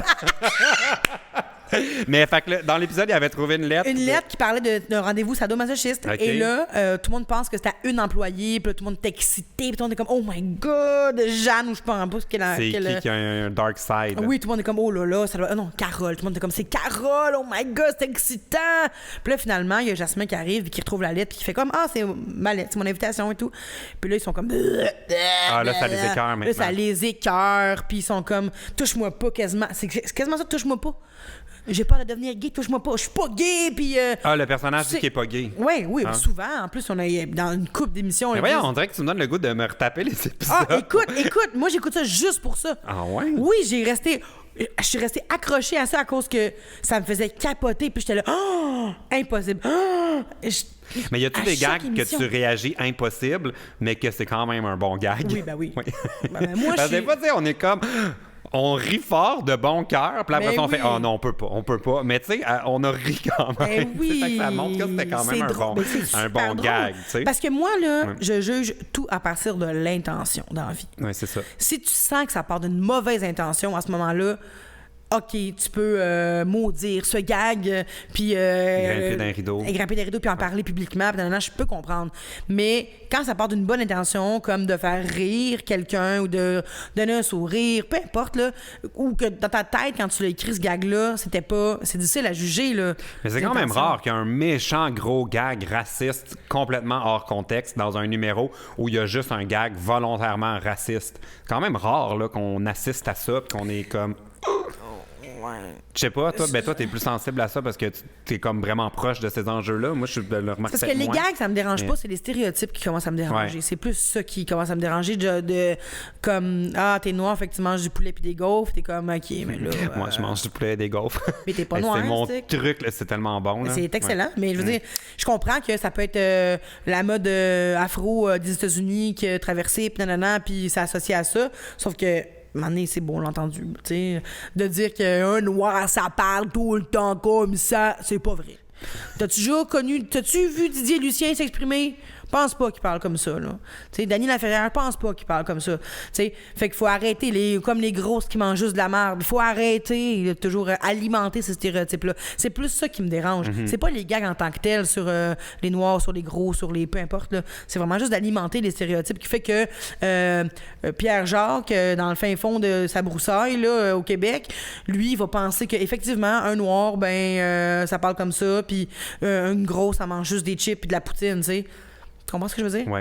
Mais fait que là, dans l'épisode, il avait trouvé une lettre. Une lettre qui parlait d'un rendez-vous sadomasochiste. Okay. Et là, tout le monde pense que c'était une employée. Puis là, tout le monde est excité. Puis tout le monde est comme, oh my God, Jeanne, ou je pense pas ce qu'elle a. C'est qui a un dark side. Oui, tout le monde est comme, oh là là, ça doit... non, Carole. Tout le monde est comme, c'est Carole, oh my God, c'est excitant. Puis là, finalement, il y a Jasmine qui arrive et qui retrouve la lettre. Puis qui fait comme, c'est ma lettre, c'est mon invitation et tout. Puis là, ils sont comme. Là, ça les écœure maintenant. Là, ça les écœure. Puis ils sont comme, touche-moi pas quasiment. C'est quasiment ça, touche-moi pas. J'ai peur de devenir gay, touche-moi pas. Je suis pas gay, puis... le personnage dit qu'il est pas gay. Oui, souvent. En plus, on est dans une couple d'émissions. Mais voyons, on dirait que tu me donnes le goût de me retaper les épisodes. Écoute, moi, j'écoute ça juste pour ça. Ah ouais? Oui, je suis restée accrochée à ça à cause que ça me faisait capoter, puis j'étais là, impossible. Mais y a-tu des gags que tu réagis impossible, mais que c'est quand même un bon gag? Oui, ben oui. Ben, moi, parce que des fois, tu sais, on est comme... On rit fort de bon cœur, puis après ça, on fait « Oh non, on peut pas. » Mais tu sais, on a ri quand même. Ben oui. Fait que ça montre que c'était quand même un bon gag, tu sais. Parce que moi, là, je juge tout à partir de l'intention dans la vie. Oui, c'est ça. Si tu sens que ça part d'une mauvaise intention, à ce moment-là, OK, tu peux maudire ce gag, puis... grimper d'un rideau. Grimper des rideaux, puis en parler publiquement, puis je peux comprendre. Mais quand ça part d'une bonne intention, comme de faire rire quelqu'un ou de donner un sourire, peu importe, là, ou que dans ta tête, quand tu l'as écrit, ce gag-là, c'est difficile à juger, là. Mais c'est quand même rare qu'il y ait un méchant gros gag raciste complètement hors contexte dans un numéro où il y a juste un gag volontairement raciste. C'est quand même rare, là, qu'on assiste à ça, puis qu'on est comme... Je sais pas, toi, t'es plus sensible à ça parce que t'es comme vraiment proche de ces enjeux-là. Moi, je le remarque parce que les gags, ça me dérange pas, c'est les stéréotypes qui commencent à me déranger. Ouais. C'est plus ça qui commence à me déranger comme t'es noir, fait que tu manges du poulet puis des gaufres, t'es comme OK, mais là. Moi, je mange du poulet et des gaufres. Mais t'es pas noir, c'est mon stick. truc, là, c'est tellement bon. Là. C'est excellent, mais je veux dire, je comprends que ça peut être la mode afro des États-Unis qui a traversé, puis nanana, puis c'est associé à ça. Sauf que, à un moment donné, c'est beau l'entendu. Tu sais, de dire qu'un noir, ça parle tout le temps comme ça, c'est pas vrai. T'as-tu vu Didier Lucien s'exprimer? Pense pas qu'il parle comme ça, là. Tu sais, Danny Laferrière, pense pas qu'il parle comme ça. Tu sais, fait qu'il faut arrêter comme les grosses qui mangent juste de la merde. Il faut arrêter de toujours alimenter ces stéréotypes-là. C'est plus ça qui me dérange. C'est pas les gags en tant que tels sur les noirs, sur les gros, sur les... peu importe, là. C'est vraiment juste d'alimenter les stéréotypes qui fait que Pierre Jacques, dans le fin fond de sa broussaille, là, au Québec, lui, il va penser qu'effectivement, un noir, ça parle comme ça, puis une grosse, ça mange juste des chips et de la poutine, tu sais. Tu comprends ce que je veux dire? Oui.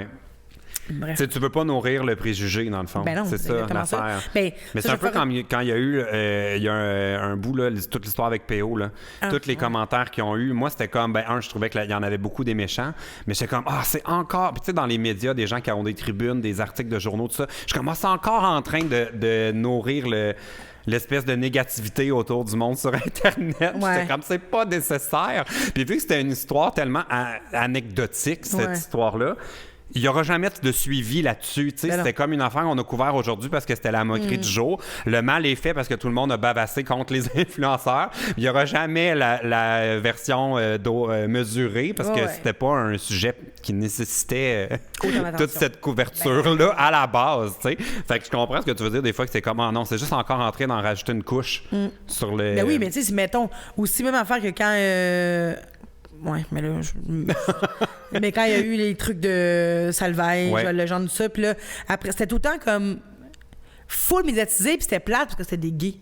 Bref. Tu veux pas nourrir le préjugé, dans le fond. Ben non, c'est ça, l'affaire. Mais c'est un peu quand il y a eu un bout, là, toute l'histoire avec PO, là, tous les commentaires qu'ils ont eu. Moi, c'était comme, je trouvais qu'il y en avait beaucoup des méchants, mais j'étais comme, c'est encore... Puis tu sais, dans les médias, des gens qui ont des tribunes, des articles de journaux, tout ça, je suis comme, c'est encore en train de nourrir l'espèce de négativité autour du monde sur Internet. Ouais. J'étais comme, c'est pas nécessaire. Puis vu que c'était une histoire tellement anecdotique, cette histoire-là, il n'y aura jamais de suivi là-dessus. C'était comme une affaire qu'on a couvert aujourd'hui parce que c'était la moquerie du jour. Le mal est fait parce que tout le monde a bavassé contre les influenceurs. Il n'y aura jamais la version mesurée parce que c'était pas un sujet qui nécessitait toute cette couverture-là à la base. T'sais. Fait que je comprends ce que tu veux dire des fois que c'est comme non, c'est juste encore en train d'en rajouter une couche sur le... Ben oui, mais tu sais, mettons, aussi même affaire que quand... Ouais, mais là, mais quand il y a eu les trucs de Salvaille, le genre de ça, puis là, après, c'était tout le temps comme full médiatisé, puis c'était plate parce que c'était des gays.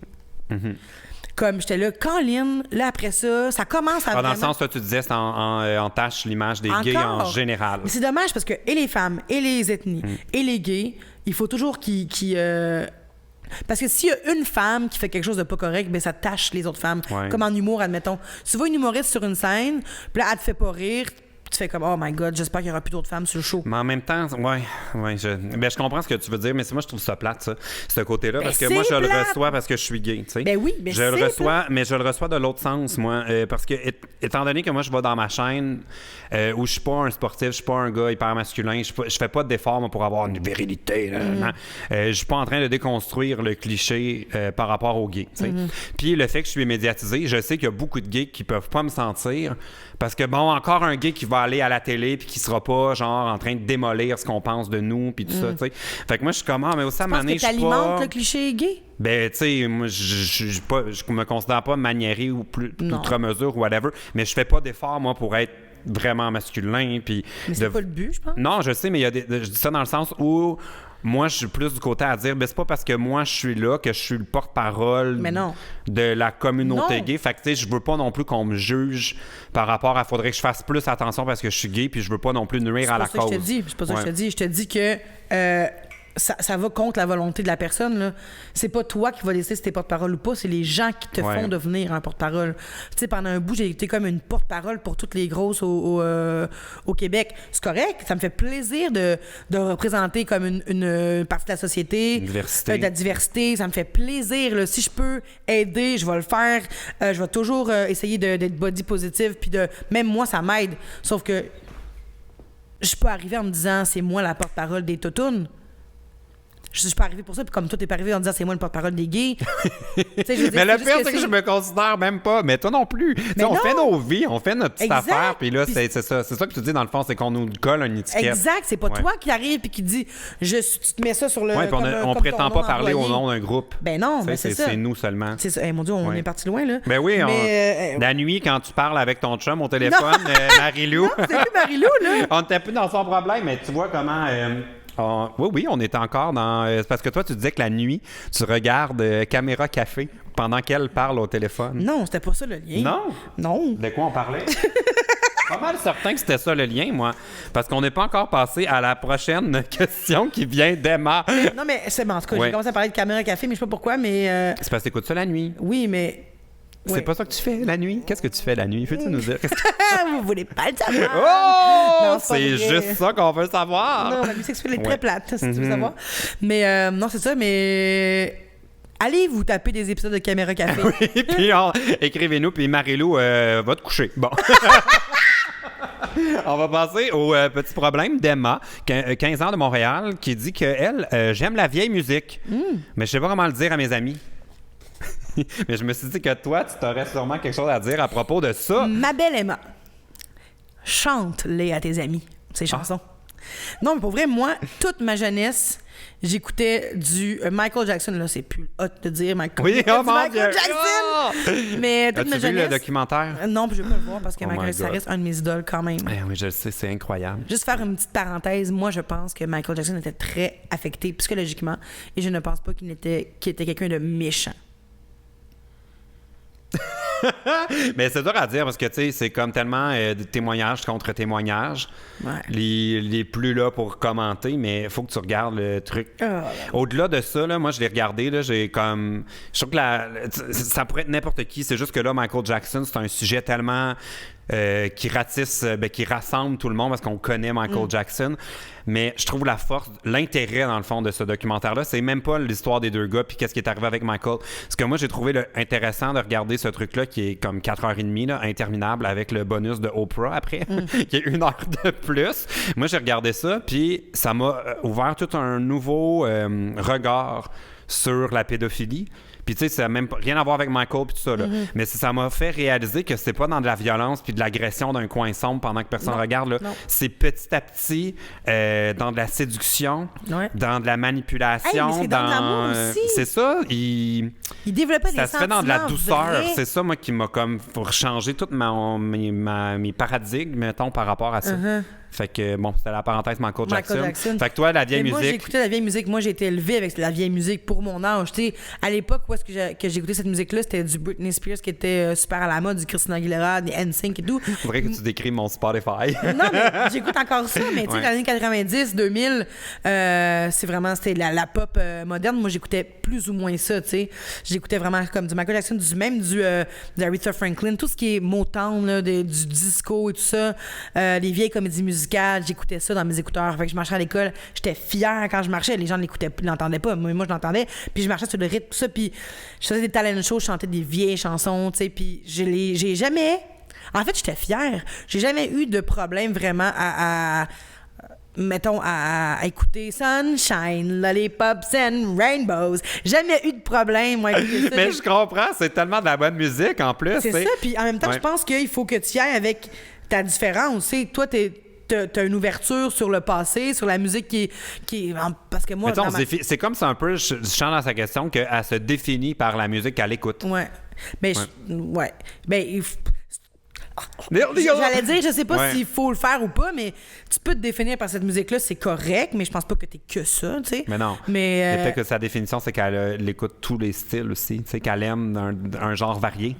Comme j'étais là, Colin, là, après ça commence à dans le sens, toi, tu disais, c'est en tâche l'image des gays en général. Mais c'est dommage parce que et les femmes, et les ethnies, et les gays, il faut toujours qu'ils parce que s'il y a une femme qui fait quelque chose de pas correct, ça tâche les autres femmes. Ouais. Comme en humour, admettons. Tu vois une humoriste sur une scène, puis là, elle te fait pas rire, tu fais comme oh my god, j'espère qu'il y aura plus d'autres femmes sur le show. Mais en même temps, je comprends ce que tu veux dire, mais moi je trouve ça plate, ça, ce côté-là, parce que moi je le reçois parce que je suis gay, tu sais. Ben oui, mais je le reçois, mais je le reçois de l'autre sens, moi, parce que étant donné que moi je vais dans ma chaîne où je suis pas un sportif, je suis pas un gars hyper masculin, je fais pas d'efforts moi, pour avoir une virilité, je suis pas en train de déconstruire le cliché par rapport aux gays, tu sais. Puis le fait que je suis médiatisé, je sais qu'il y a beaucoup de gays qui peuvent pas me sentir parce que encore un gay qui va aller à la télé puis qui sera pas genre en train de démolir ce qu'on pense de nous puis tout ça, tu sais. Fait que moi je suis comme mais aussi à maner, je suis pas... t'alimentes le cliché gay? Ben tu sais, moi je me considère pas maniéré ou plus outre mesure ou whatever, mais je fais pas d'efforts moi pour être vraiment masculin puis mais c'est pas le but, je pense. Non, je sais, mais je dis ça dans le sens où moi, je suis plus du côté à dire, c'est pas parce que moi, je suis là que je suis le porte-parole de la communauté gay. Fait que, tu sais, je veux pas non plus qu'on me juge par rapport à... Faudrait que je fasse plus attention parce que je suis gay puis je veux pas non plus nuire à la cause. C'est pas ça que je te dis. Je te dis que ça va contre la volonté de la personne, là. C'est pas toi qui vas décider si t'es porte-parole ou pas, c'est les gens qui te font devenir un porte-parole. Tu sais, pendant un bout, j'ai été comme une porte-parole pour toutes les grosses au Québec. C'est correct, ça me fait plaisir de représenter comme une partie de la société, de la diversité. Ça me fait plaisir, là. Si je peux aider, je vais le faire. Je vais toujours essayer d'être body positive, puis même moi, ça m'aide. Sauf que je suis pas arrivée en me disant c'est moi la porte-parole des toutounes. Je suis pas arrivée pour ça, puis comme toi, t'es pas arrivé en disant c'est moi le porte-parole des gays. Mais le pire, c'est que je me considère même pas. Mais toi non plus. On fait nos vies, on fait notre petite affaire, puis là, c'est ça. C'est ça que tu dis, dans le fond, c'est qu'on nous colle une étiquette. Exact. C'est pas toi qui arrive et qui dit tu te mets ça sur le. Oui, puis on prétend pas parler au nom d'un groupe. Ben non, mais c'est ça. C'est nous seulement. C'est ça. Hey, mon Dieu, on est parti loin, là. Ben oui, la nuit, quand tu parles avec ton chum au téléphone, Marie-Lou. Non, c'est plus Marie-Lou, là. On n'était plus dans son problème, mais tu vois comment. Oui, on est encore dans... c'est parce que toi, tu disais que la nuit, tu regardes Caméra Café pendant qu'elle parle au téléphone. Non, c'était pas ça le lien. Non? Non. De quoi on parlait? pas mal certain que c'était ça le lien, moi. Parce qu'on n'est pas encore passé à la prochaine question qui vient d'Emma. Non, mais c'est bon. En tout cas, j'ai commencé à parler de caméra café, mais je sais pas pourquoi, mais... C'est parce que t'écoutes ça la nuit. Oui, mais... C'est pas ça que tu fais la nuit? Qu'est-ce que tu fais la nuit? Peux-tu nous dire? Vous voulez pas le savoir? Oh! Non, c'est juste ça qu'on veut savoir! Non, la vie sexuelle est très plate, si tu veux savoir. Mais non, c'est ça, mais... Allez vous taper des épisodes de Caméra Café. Oui, puis écrivez-nous, puis Marie-Lou va te coucher. Bon. On va passer au petit problème d'Emma, 15 ans de Montréal, qui dit qu'elle, j'aime la vieille musique, mais je sais pas comment le dire à mes amis. Mais je me suis dit que toi, tu t'aurais sûrement quelque chose à dire à propos de ça. Ma belle Emma, chante-les à tes amis, ces chansons. Non, mais pour vrai, moi, toute ma jeunesse, j'écoutais du Michael Jackson. Là, c'est plus hot de dire Michael Jackson. Mais toute ma As-tu vu jeunesse... le documentaire? Non, puis je vais pas le voir parce que Michael, ça reste un de mes idoles quand même. Oui, je le sais, c'est incroyable. Juste faire une petite parenthèse, moi, je pense que Michael Jackson était très affecté psychologiquement et je ne pense pas qu'il était quelqu'un de méchant. Mais c'est dur à dire parce que, tu sais, c'est comme tellement de témoignages contre témoignages. Ouais. Les plus là pour commenter, mais il faut que tu regardes le truc. Au-delà de ça, là, moi, je l'ai regardé, là, j'ai comme... Je trouve que ça pourrait être n'importe qui. C'est juste que là, Michael Jackson, c'est un sujet tellement... qui ratisse, qui rassemble tout le monde parce qu'on connaît Michael Jackson. Mais je trouve la force, l'intérêt dans le fond de ce documentaire-là, c'est même pas l'histoire des deux gars puis qu'est-ce qui est arrivé avec Michael. Ce que moi j'ai trouvé intéressant de regarder ce truc-là qui est comme 4h30, là, interminable avec le bonus de Oprah après, qui est 1 heure de plus. Moi j'ai regardé ça puis ça m'a ouvert tout un nouveau regard sur la pédophilie. Puis tu sais, ça n'a même rien à voir avec Michael puis tout ça, là. Mais ça m'a fait réaliser que c'est pas dans de la violence puis de l'agression d'un coin sombre pendant que personne regarde, là. C'est petit à petit dans de la séduction, dans de la manipulation, mais c'est dans l'amour aussi. C'est ça, il développait des sentiments. Ça se fait dans de la douceur. Vrais. C'est ça, moi, qui m'a comme pour changer tous mes paradigmes, mettons, par rapport à ça. Fait que, bon, c'était la parenthèse Michael Jackson. Fait que toi, la vieille musique... Moi, j'écoutais la vieille musique. Moi, j'ai été élevée avec la vieille musique pour mon âge. Tu sais, à l'époque où est-ce que j'écoutais cette musique-là, c'était du Britney Spears qui était super à la mode, du Christina Aguilera, des NSYNC et tout. Faudrait que tu décris mon Spotify. Non, mais j'écoute encore ça. Mais tu sais, dans les années 90, 2000, c'est vraiment... C'était la pop moderne. Moi, j'écoutais plus ou moins ça, tu sais. J'écoutais vraiment comme du Michael Jackson, du Aretha Franklin, tout ce qui est Motown, là, du disco et tout ça. Les vieilles comédies musicales. J'écoutais ça dans mes écouteurs. Fait que je marchais à l'école, j'étais fière quand je marchais. Les gens ne l'entendaient pas, mais moi je l'entendais. Puis je marchais sur le rythme, tout ça. Puis je faisais des talent shows, je chantais des vieilles chansons, tu sais. Puis j'ai jamais... En fait, j'étais fière. J'ai jamais eu de problème vraiment mettons, à écouter Sunshine, Lollipops and Rainbows. Jamais eu de problème, moi, écouter ça. Mais je comprends, c'est tellement de la bonne musique en plus. C'est ça, puis en même temps, je pense qu'il faut que tu y ailles avec ta différence. Tu sais, toi, t'as une ouverture sur le passé, sur la musique qui est parce que moi... C'est comme ça un peu, je chante dans sa question, qu'elle se définit par la musique qu'elle écoute. Ouais. Mais j'allais dire, je sais pas s'il faut le faire ou pas, mais tu peux te définir par cette musique-là, c'est correct, mais je pense pas que t'es que ça, tu sais. Mais non. Mais peut-être que sa définition, c'est qu'elle écoute tous les styles aussi, tu sais, qu'elle aime un genre varié.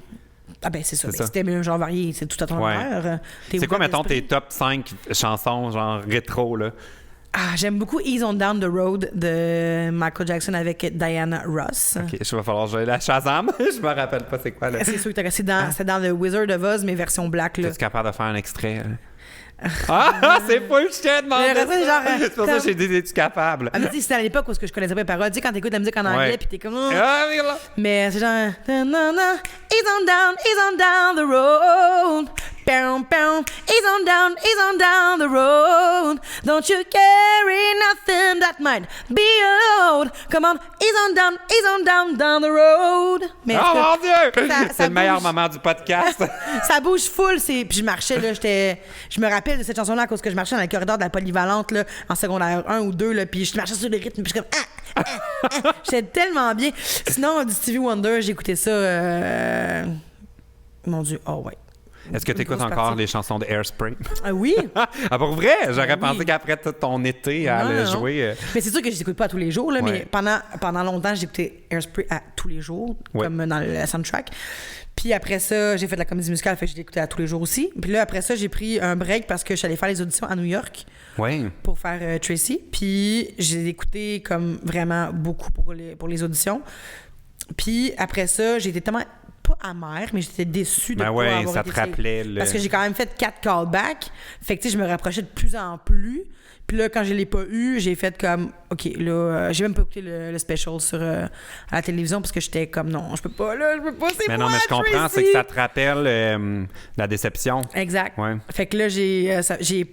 Ah ben c'est ça. Si t'aimes un genre varié, c'est tout à ton honneur. C'est quoi, mettons, tes top 5 chansons genre rétro, là? J'aime beaucoup Ease on Down the Road de Michael Jackson avec Diana Ross. OK, il va falloir jouer la Shazam. Je me rappelle pas c'est quoi, là. C'est sûr que c'est dans le Wizard of Oz, mais version black, là. Es-tu capable de faire un extrait, là? C'est full shit, c'est pour ça que j'ai dit, es-tu capable? Ah, mais tu sais, c'était à l'époque où je connaissais pas les paroles. Tu sais, quand t'écoutes la musique en anglais, puis t'es comme... Mais c'est genre... Ease on down the road. Ease on down the road. Don't you carry nothing that might be a load. Come on, ease on down the road. Mais mon Dieu! C'est le meilleur moment du podcast. Ça bouge full. Puis je marchais, là, je me rappelle de cette chanson-là à cause que je marchais dans le corridor de la polyvalente, là, en secondaire 1 ou 2, là, puis je marchais sur le rythme, puis je suis comme... J'étais tellement bien. Sinon, du Stevie Wonder, j'écoutais ça... Mon Dieu, oh ouais. Est-ce que tu écoutes grosse encore partie. les chansons de Hairspray? Ah oui? Ah, pour vrai? J'aurais oui. pensé qu'après tout ton été, elle allait Non. jouer. Mais c'est sûr que je les écoute pas tous les jours, là, Ouais. mais pendant longtemps, j'écoutais Hairspray à tous les jours, Ouais. comme dans le soundtrack. Puis après ça, j'ai fait de la comédie musicale, fait que je l'écoutais à tous les jours aussi. Puis là, après ça, j'ai pris un break parce que je suis allée faire les auditions à New York Oui. pour faire Tracy. Puis j'ai écouté comme vraiment beaucoup pour les auditions. Puis après ça, j'ai été tellement pas amère, mais j'étais déçue de Ben pas ouais, avoir ça été te rappelait le... Parce que j'ai quand même fait 4 callbacks. Fait que tu sais, je me rapprochais de plus en plus. Puis là, quand je l'ai pas eu, j'ai fait comme, OK, là, j'ai même pas écouté le special à la télévision parce que j'étais comme, non, je peux pas, c'est Mais moi, non, mais je comprends, Tracy! c'est que ça te rappelle la déception. Exact. Ouais. Fait que là, j'ai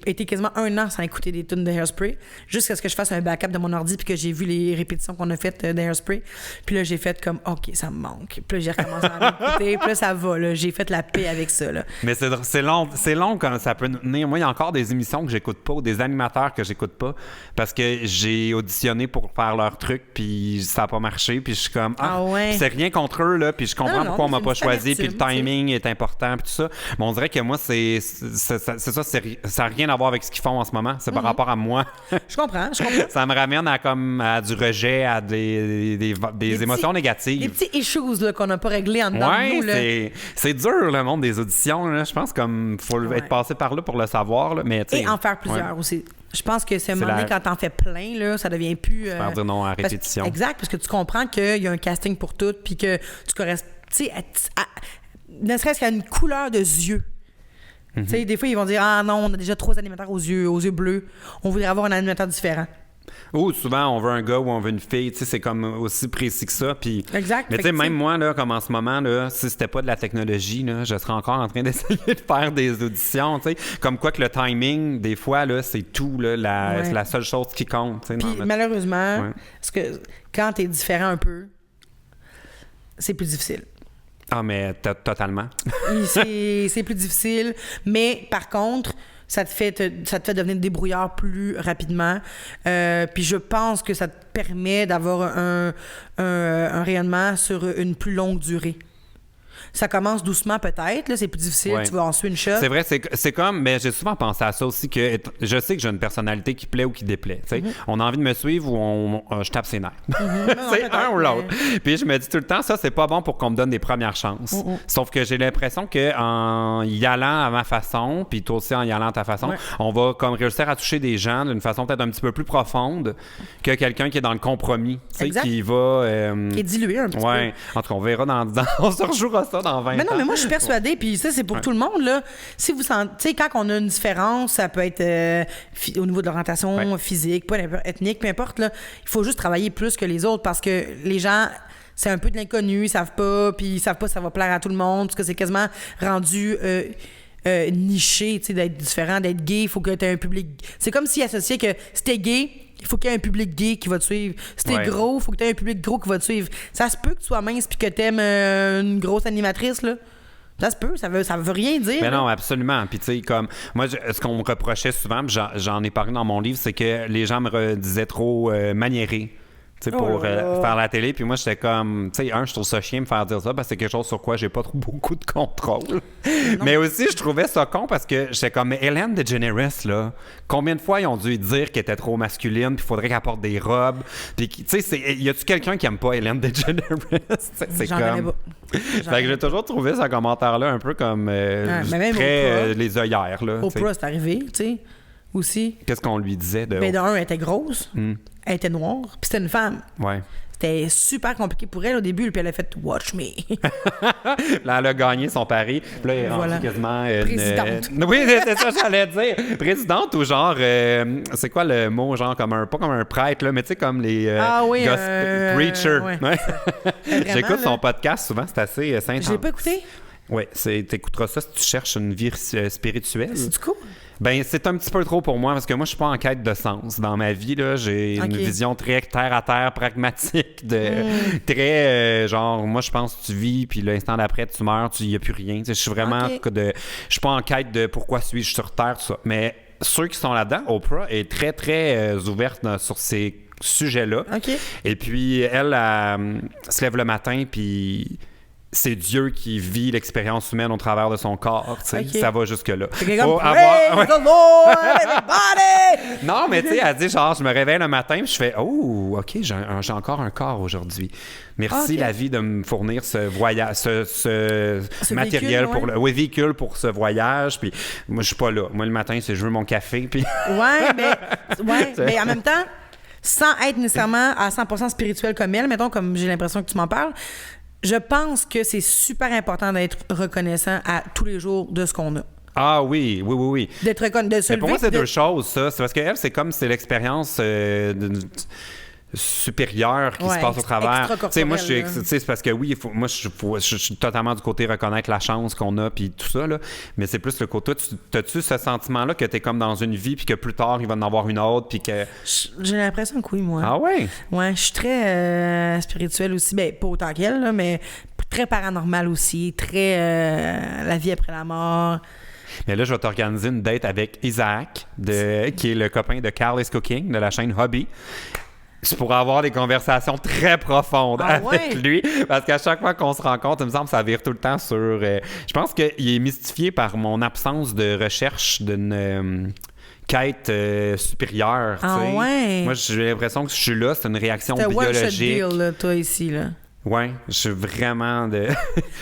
été quasiment 1 an sans écouter des tunes de Hairspray, jusqu'à ce que je fasse un backup de mon ordi puis que j'ai vu les répétitions qu'on a faites de Hairspray. Puis là, j'ai fait comme, OK, ça me manque. Puis là, j'ai recommencé à l'écouter. Puis là, ça va, là. J'ai fait la paix avec ça, là. Mais c'est long comme ça peut nous tenir. Moi, il y a encore des émissions que j'écoute pas ou des animateurs que j'écoute pas parce que j'ai auditionné pour faire leur truc puis ça a pas marché puis je suis comme Ah ouais. c'est rien contre eux là puis je comprends Non, pourquoi on m'a c'est pas une choisi puis le amertume, timing est important puis tout ça. Mais on dirait que moi c'est ça a rien à voir avec ce qu'ils font en ce moment. C'est par rapport à moi. Je comprends. Ça me ramène à du rejet, à des émotions négatives. Des petits issues là, qu'on n'a pas réglés en dedans de nous. Là. C'est dur le monde des auditions. Là. Je pense comme faut être passé par là pour le savoir. Là. Mais, Et en faire plusieurs aussi. Je pense que c'est un moment donné, quand t'en fais plein, là, ça devient plus... faire dire non à répétition. Exact, parce que tu comprends qu'il y a un casting pour tout, puis que tu corresponds... Tu sais, ne serait-ce qu'à une couleur de yeux. Tu sais, des fois, ils vont dire « Ah non, on a déjà 3 animateurs aux yeux bleus. On voudrait avoir un animateur différent. » Ou souvent, on veut un gars ou on veut une fille. Tu sais, c'est comme aussi précis que ça. Puis... Exact. Mais tu sais, même moi, là, comme en ce moment, là, si c'était pas de la technologie, là, je serais encore en train d'essayer de faire des auditions. Tu sais. Comme quoi que le timing, des fois, là, c'est tout. Là, c'est la seule chose qui compte. Tu sais, puis malheureusement, parce que quand t'es différent un peu, c'est plus difficile. Ah, mais totalement. c'est plus difficile. Mais par contre... Ça te fait devenir débrouillard plus rapidement. Puis je pense que ça te permet d'avoir un rayonnement sur une plus longue durée. Ça commence doucement peut-être, là, c'est plus difficile, tu vas en suivre une shot. C'est vrai, c'est comme, mais j'ai souvent pensé à ça aussi, que je sais que j'ai une personnalité qui plaît ou qui déplaît. On a envie de me suivre ou je tape ses nerfs. C'est un ou l'autre. Puis je me dis tout le temps, ça, c'est pas bon pour qu'on me donne des premières chances. Sauf que j'ai l'impression qu'en y allant à ma façon, puis toi aussi en y allant à ta façon, on va comme réussir à toucher des gens d'une façon peut-être un petit peu plus profonde que quelqu'un qui est dans le compromis. Qui va... qui est dilué un petit peu. En tout cas, on verra on se rejouera ça dans 20 ans. Mais non, mais moi, je suis persuadée, puis ça, c'est pour tout le monde, là. Si vous sentez, tu sais, quand on a une différence, ça peut être au niveau de l'orientation physique, pas ethnique, peu importe, là, il faut juste travailler plus que les autres parce que les gens, c'est un peu de l'inconnu, ils savent pas, puis ils savent pas si ça va plaire à tout le monde, parce que c'est quasiment rendu... niché, tu sais, d'être différent, d'être gay, il faut que tu aies un public... C'est comme s'ils associaient que si t'es gay, il faut qu'il y ait un public gay qui va te suivre. Si t'es gros, il faut que tu aies un public gros qui va te suivre. Ça se peut que tu sois mince puis que t'aimes une grosse animatrice, là. Ça se peut, ça veut rien dire. Mais non, absolument. Puis tu sais, comme moi, ce qu'on me reprochait souvent, puis j'en ai parlé dans mon livre, c'est que les gens me disaient trop maniéré. Pour faire la télé. Puis moi, j'étais comme... Tu sais, je trouve ça chien me faire dire ça parce que c'est quelque chose sur quoi j'ai pas trop beaucoup de contrôle. Mais aussi, je trouvais ça con parce que j'étais comme... Mais Ellen DeGeneres, là, combien de fois ils ont dû dire qu'elle était trop masculine puis il faudrait qu'elle porte des robes? Puis, tu sais, y a-tu quelqu'un qui aime pas Ellen DeGeneres? C'est J'en comme... pas. Fait que j'ai toujours trouvé ce commentaire-là un peu comme très les œillères, là. Oprah, c'est arrivé, tu sais, aussi. Qu'est-ce qu'on lui disait de... Ben, d'un, elle était grosse. Elle était noire, puis c'était une femme. Ouais. C'était super compliqué pour elle au début, puis elle a fait « Watch me ». Là, elle a gagné son pari. Puis là, elle est rendue quasiment... Présidente. Oui, c'est ça, j'allais dire. Présidente ou genre... c'est quoi le mot? Genre comme un... Pas comme un prêtre, là, mais tu sais, comme les... preacher. Ouais. J'écoute son podcast souvent, c'est assez intense. Je l'ai pas écouté? Oui, t'écouteras ça si tu cherches une vie spirituelle. C'est du coup? Ben, c'est un petit peu trop pour moi parce que moi, je suis pas en quête de sens. Dans ma vie, là, j'ai une vision très terre-à-terre, pragmatique, très genre, moi, je pense que tu vis, puis l'instant d'après, tu meurs, il n'y a plus rien. Je suis vraiment je suis pas en quête de pourquoi suis-je sur Terre, tout ça. Mais ceux qui sont là-dedans, Oprah est très, très ouverte sur ces sujets-là. Et puis, elle se lève le matin, puis c'est Dieu qui vit l'expérience humaine au travers de son corps. Okay. Ça va jusque-là. Praise the Lord, everybody! Non, mais tu sais, elle dit genre, je me réveille le matin et je fais « Oh, OK, j'ai encore un corps aujourd'hui. Merci la vie de me fournir ce voyage, ce matériel véhicule, pour véhicule pour ce voyage. Puis moi, je suis pas là. Moi, le matin, c'est je veux mon café. Puis... mais en même temps, sans être nécessairement à 100% spirituel comme elle, mettons, comme j'ai l'impression que tu m'en parles, je pense que c'est super important d'être reconnaissant à tous les jours de ce qu'on a. Ah oui. D'être reconnaissant. Pour moi, c'est deux choses, ça. C'est parce qu'elle, c'est l'expérience supérieure qui se passe au travers. Tu sais, moi, c'est parce que oui, je suis totalement du côté reconnaître la chance qu'on a puis tout ça, là. Mais c'est plus le côté, t'as-tu ce sentiment-là que t'es comme dans une vie puis que plus tard, il va en avoir une autre puis que... J'ai l'impression que oui, moi. Ah ouais? Ouais, je suis très spirituelle aussi. Ben, pas autant qu'elle, là, mais très paranormale aussi. Très la vie après la mort. Mais là, je vais t'organiser une date avec Isaac, qui est le copain de Carl is Cooking, de la chaîne Hobby. Je pourrais avoir des conversations très profondes avec lui, parce qu'à chaque fois qu'on se rencontre, il me semble que ça vire tout le temps sur... je pense qu'il est mystifié par mon absence de recherche d'une quête supérieure. Ouais. Moi, j'ai l'impression que je suis là, c'est une réaction biologique. C'est un one-shot deal, là, toi, ici, là. Oui, je suis vraiment de...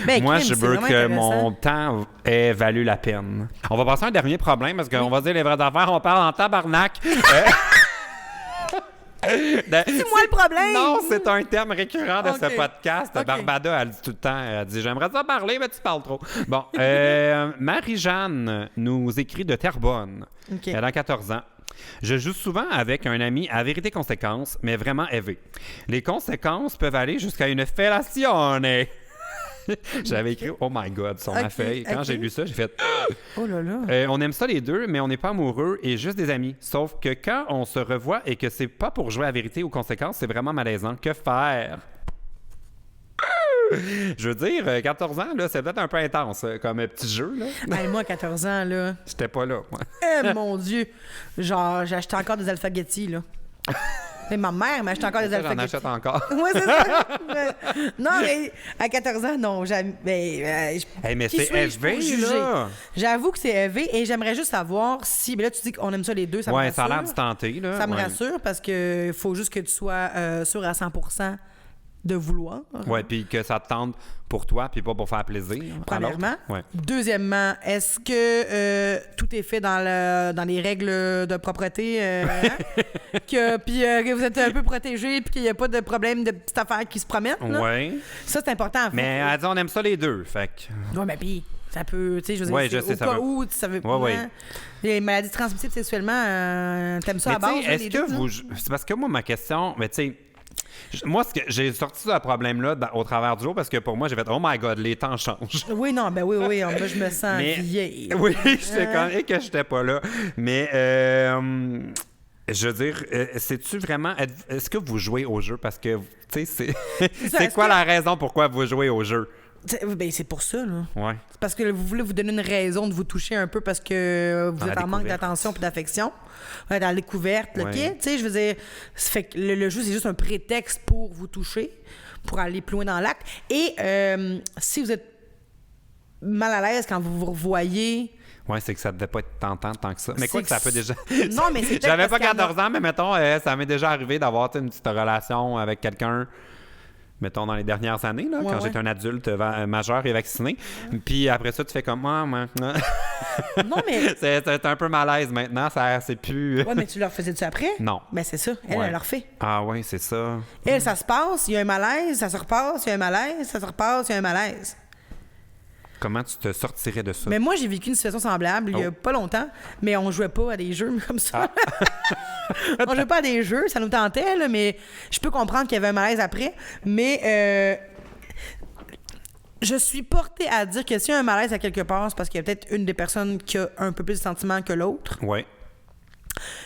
Ben, moi, crime, je veux que mon temps ait valu la peine. On va passer à un dernier problème, parce qu'on va dire les vraies affaires, on parle en tabarnak. C'est moi le problème! Non, c'est un terme récurrent de ce podcast. Barbada, elle dit tout le temps, elle dit « J'aimerais ça parler, mais tu parles trop. » Bon, Marie-Jeanne nous écrit de Terrebonne. Elle a 14 ans. Je joue souvent avec un ami à vérité conséquence, mais vraiment élevé. Les conséquences peuvent aller jusqu'à une fellation. J'avais écrit « Oh my God » sur ma feuille. Quand j'ai lu ça, j'ai fait « Oh là là! On aime ça les deux, mais on n'est pas amoureux et juste des amis. Sauf que quand on se revoit et que c'est pas pour jouer à vérité ou conséquence, c'est vraiment malaisant. Que faire? » Je veux dire, 14 ans, là, c'est peut-être un peu intense comme petit jeu. Là. Ben, moi, à 14 ans, là... J'étais pas là, moi. Mon Dieu! Genre, j'achetais encore des alphagetti, là. Mais ma mère m'achetait encore des alphagetti. J'en achète encore. Oui, c'est ça. Non, mais à 14 ans, non. Mais c'est élevé, là. J'avoue que c'est élevé et j'aimerais juste savoir si... Mais là, tu dis qu'on aime ça les deux, ça me rassure. Oui, ça a l'air de tenter, là. Ça me rassure parce qu'il faut juste que tu sois sûr à 100% de vouloir. Oui, puis que ça te tente pour toi, puis pas pour faire plaisir. Premièrement. Ouais. Deuxièmement, est-ce que tout est fait dans les règles de propreté, puis que vous êtes un peu protégé, puis qu'il n'y a pas de problème de petites affaires qui se promènent? Oui. Ça, c'est important. Mais elle dit on aime ça les deux, fait que... Oui, mais puis, ça peut, tu sais, je veux dire, je sais, au cas où, ça veut pas... Les maladies transmissibles sexuellement, t'aimes ça mais à base? Est-ce que vous... C'est parce que moi, ma question, mais tu sais... Moi, j'ai sorti ce problème-là au travers du jour parce que pour moi, j'ai fait « Oh my God, les temps changent. » Oui, non, ben oui, moi, je me sens vieille. Oui, j'étais quand même que j'étais pas là. Mais, je veux dire, sais-tu vraiment... Est-ce que vous jouez au jeu? Parce que, tu sais, c'est quoi la raison pourquoi vous jouez au jeu? Ben, c'est pour ça, là. Ouais. C'est parce que vous voulez vous donner une raison de vous toucher un peu parce que vous êtes en manque d'attention et d'affection. Dans la découverte, OK? Tu sais, je veux dire, ça fait que le jeu, c'est juste un prétexte pour vous toucher, pour aller plus loin dans l'acte. Et si vous êtes mal à l'aise quand vous vous revoyez... Oui, c'est que ça devait pas être tentant tant que ça. Mais quoi que ça peut déjà... Non, mais c'est J'avais pas 14 ans, mais mettons, ça m'est déjà arrivé d'avoir une petite relation avec quelqu'un... mettons, dans les dernières années, là, quand j'étais un adulte majeur et vacciné. Puis après ça, tu fais comme moi. Non, mais... c'est un peu malaise maintenant, c'est plus... Oui, mais tu leur faisais-tu après? Non. Ben c'est ça, elle leur fait. Ah oui, c'est ça. Elle, ça se passe, il y a un malaise, ça se repasse, il y a un malaise, ça se repasse, il y a un malaise. Comment tu te sortirais de ça? Mais moi, j'ai vécu une situation semblable il y a pas longtemps, mais on jouait pas à des jeux comme ça. On jouait pas à des jeux, ça nous tentait, là, mais je peux comprendre qu'il y avait un malaise après. Mais je suis portée à dire que s'il y a un malaise à quelque part, c'est parce qu'il y a peut-être une des personnes qui a un peu plus de sentiments que l'autre. Oui.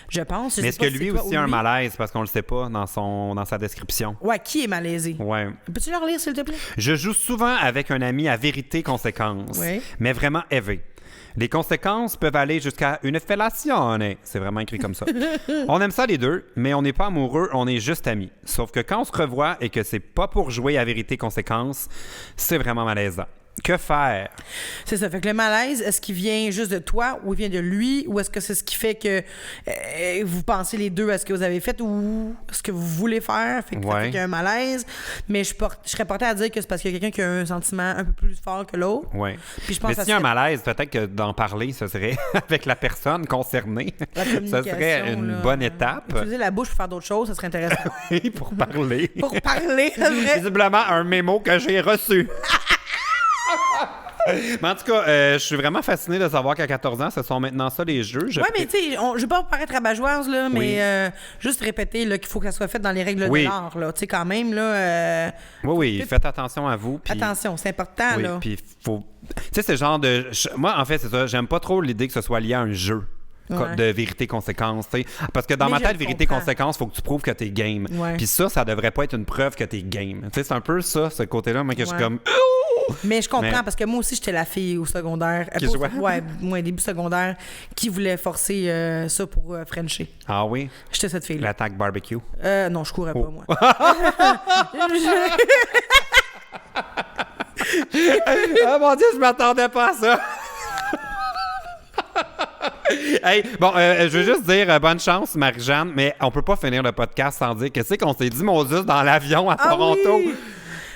Je pense. Mais est-ce que lui aussi a un malaise parce qu'on le sait pas dans sa description? Ouais, qui est malaisé? Ouais. Peux-tu le relire, s'il te plaît? Je joue souvent avec un ami à vérité conséquence, mais vraiment élevé. Les conséquences peuvent aller jusqu'à une fellation. C'est vraiment écrit comme ça. On aime ça les deux, mais on n'est pas amoureux, on est juste amis. Sauf que quand on se revoit et que c'est pas pour jouer à vérité-conséquence, c'est vraiment malaisant. Que faire? C'est ça. Fait que le malaise, est-ce qu'il vient juste de toi ou il vient de lui? Ou est-ce que c'est ce qui fait que vous pensez les deux à ce que vous avez fait ou ce que vous voulez faire? Fait que ça fait qu'il y a un malaise. Mais je serais portée à dire que c'est parce qu'il y a quelqu'un qui a un sentiment un peu plus fort que l'autre. Oui. Puis je pense mais s'il y a un malaise, peut-être que d'en parler, ce serait avec la personne concernée. Ça serait une bonne étape. Utiliser la bouche pour faire d'autres choses, ça serait intéressant. Pour parler. Pour parler, c'est vrai. Visiblement, un mémo que j'ai reçu. Mais en tout cas, je suis vraiment fasciné de savoir qu'à 14 ans, ce sont maintenant ça les jeux. Oui, mais tu sais, je veux pas paraître rabat-joyeuse, là, mais juste répéter là, qu'il faut que ça soit fait dans les règles de l'art. Tu sais, quand même, là... oui, faites attention à vous. Pis... Attention, c'est important, là. Puis faut... Tu sais, c'est genre de... Moi, en fait, c'est ça. J'aime pas trop l'idée que ce soit lié à un jeu. De vérité-conséquence, tu sais. Parce que dans ma tête, vérité-conséquence, il faut que tu prouves que t'es game. Puis ça devrait pas être une preuve que t'es game. Tu sais, c'est un peu ça, ce côté-là, moi, que je suis comme... Mais je comprends, parce que moi aussi, j'étais la fille au secondaire. Qui jouait? Ouais, moi, début secondaire, qui voulait forcer ça pour Frencher. Ah oui? J'étais cette fille-là. L'attaque barbecue? Non, je courais pas, moi. Oh mon Dieu, je m'attendais pas à ça! Hey, bon, je veux juste dire bonne chance, Marie-Jeanne, mais on peut pas finir le podcast sans dire qu'est-ce qu'on s'est dit, Moses, dans l'avion à Toronto. Oui!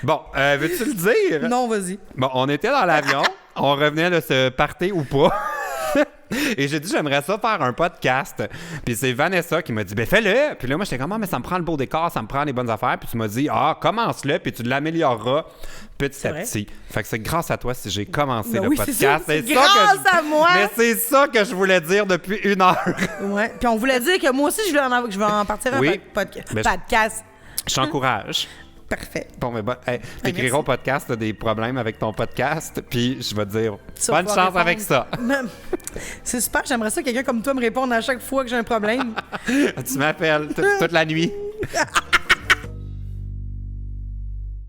Bon, veux-tu le dire? Non, vas-y. Bon, on était dans l'avion, on revenait de se partir ou pas. Et j'ai dit, j'aimerais ça faire un podcast. Puis c'est Vanessa qui m'a dit, ben fais-le. Puis là, moi, j'étais comme, mais ça me prend le beau décor, ça me prend les bonnes affaires. Puis tu m'as dit, commence-le, puis tu l'amélioreras petit à petit. Fait que c'est grâce à toi si j'ai commencé le podcast. C'est grâce à moi. Mais c'est ça que je voulais dire depuis 1 heure. Ouais. Puis on voulait dire que moi aussi, je veux en partir un podcast. Je t'encourage. Parfait. Bon, mais t'écriras au podcast, t'as des problèmes avec ton podcast, puis je vais te dire bonne chance avec ça. C'est super, j'aimerais ça que quelqu'un comme toi me réponde à chaque fois que j'ai un problème. Tu m'appelles toute la nuit.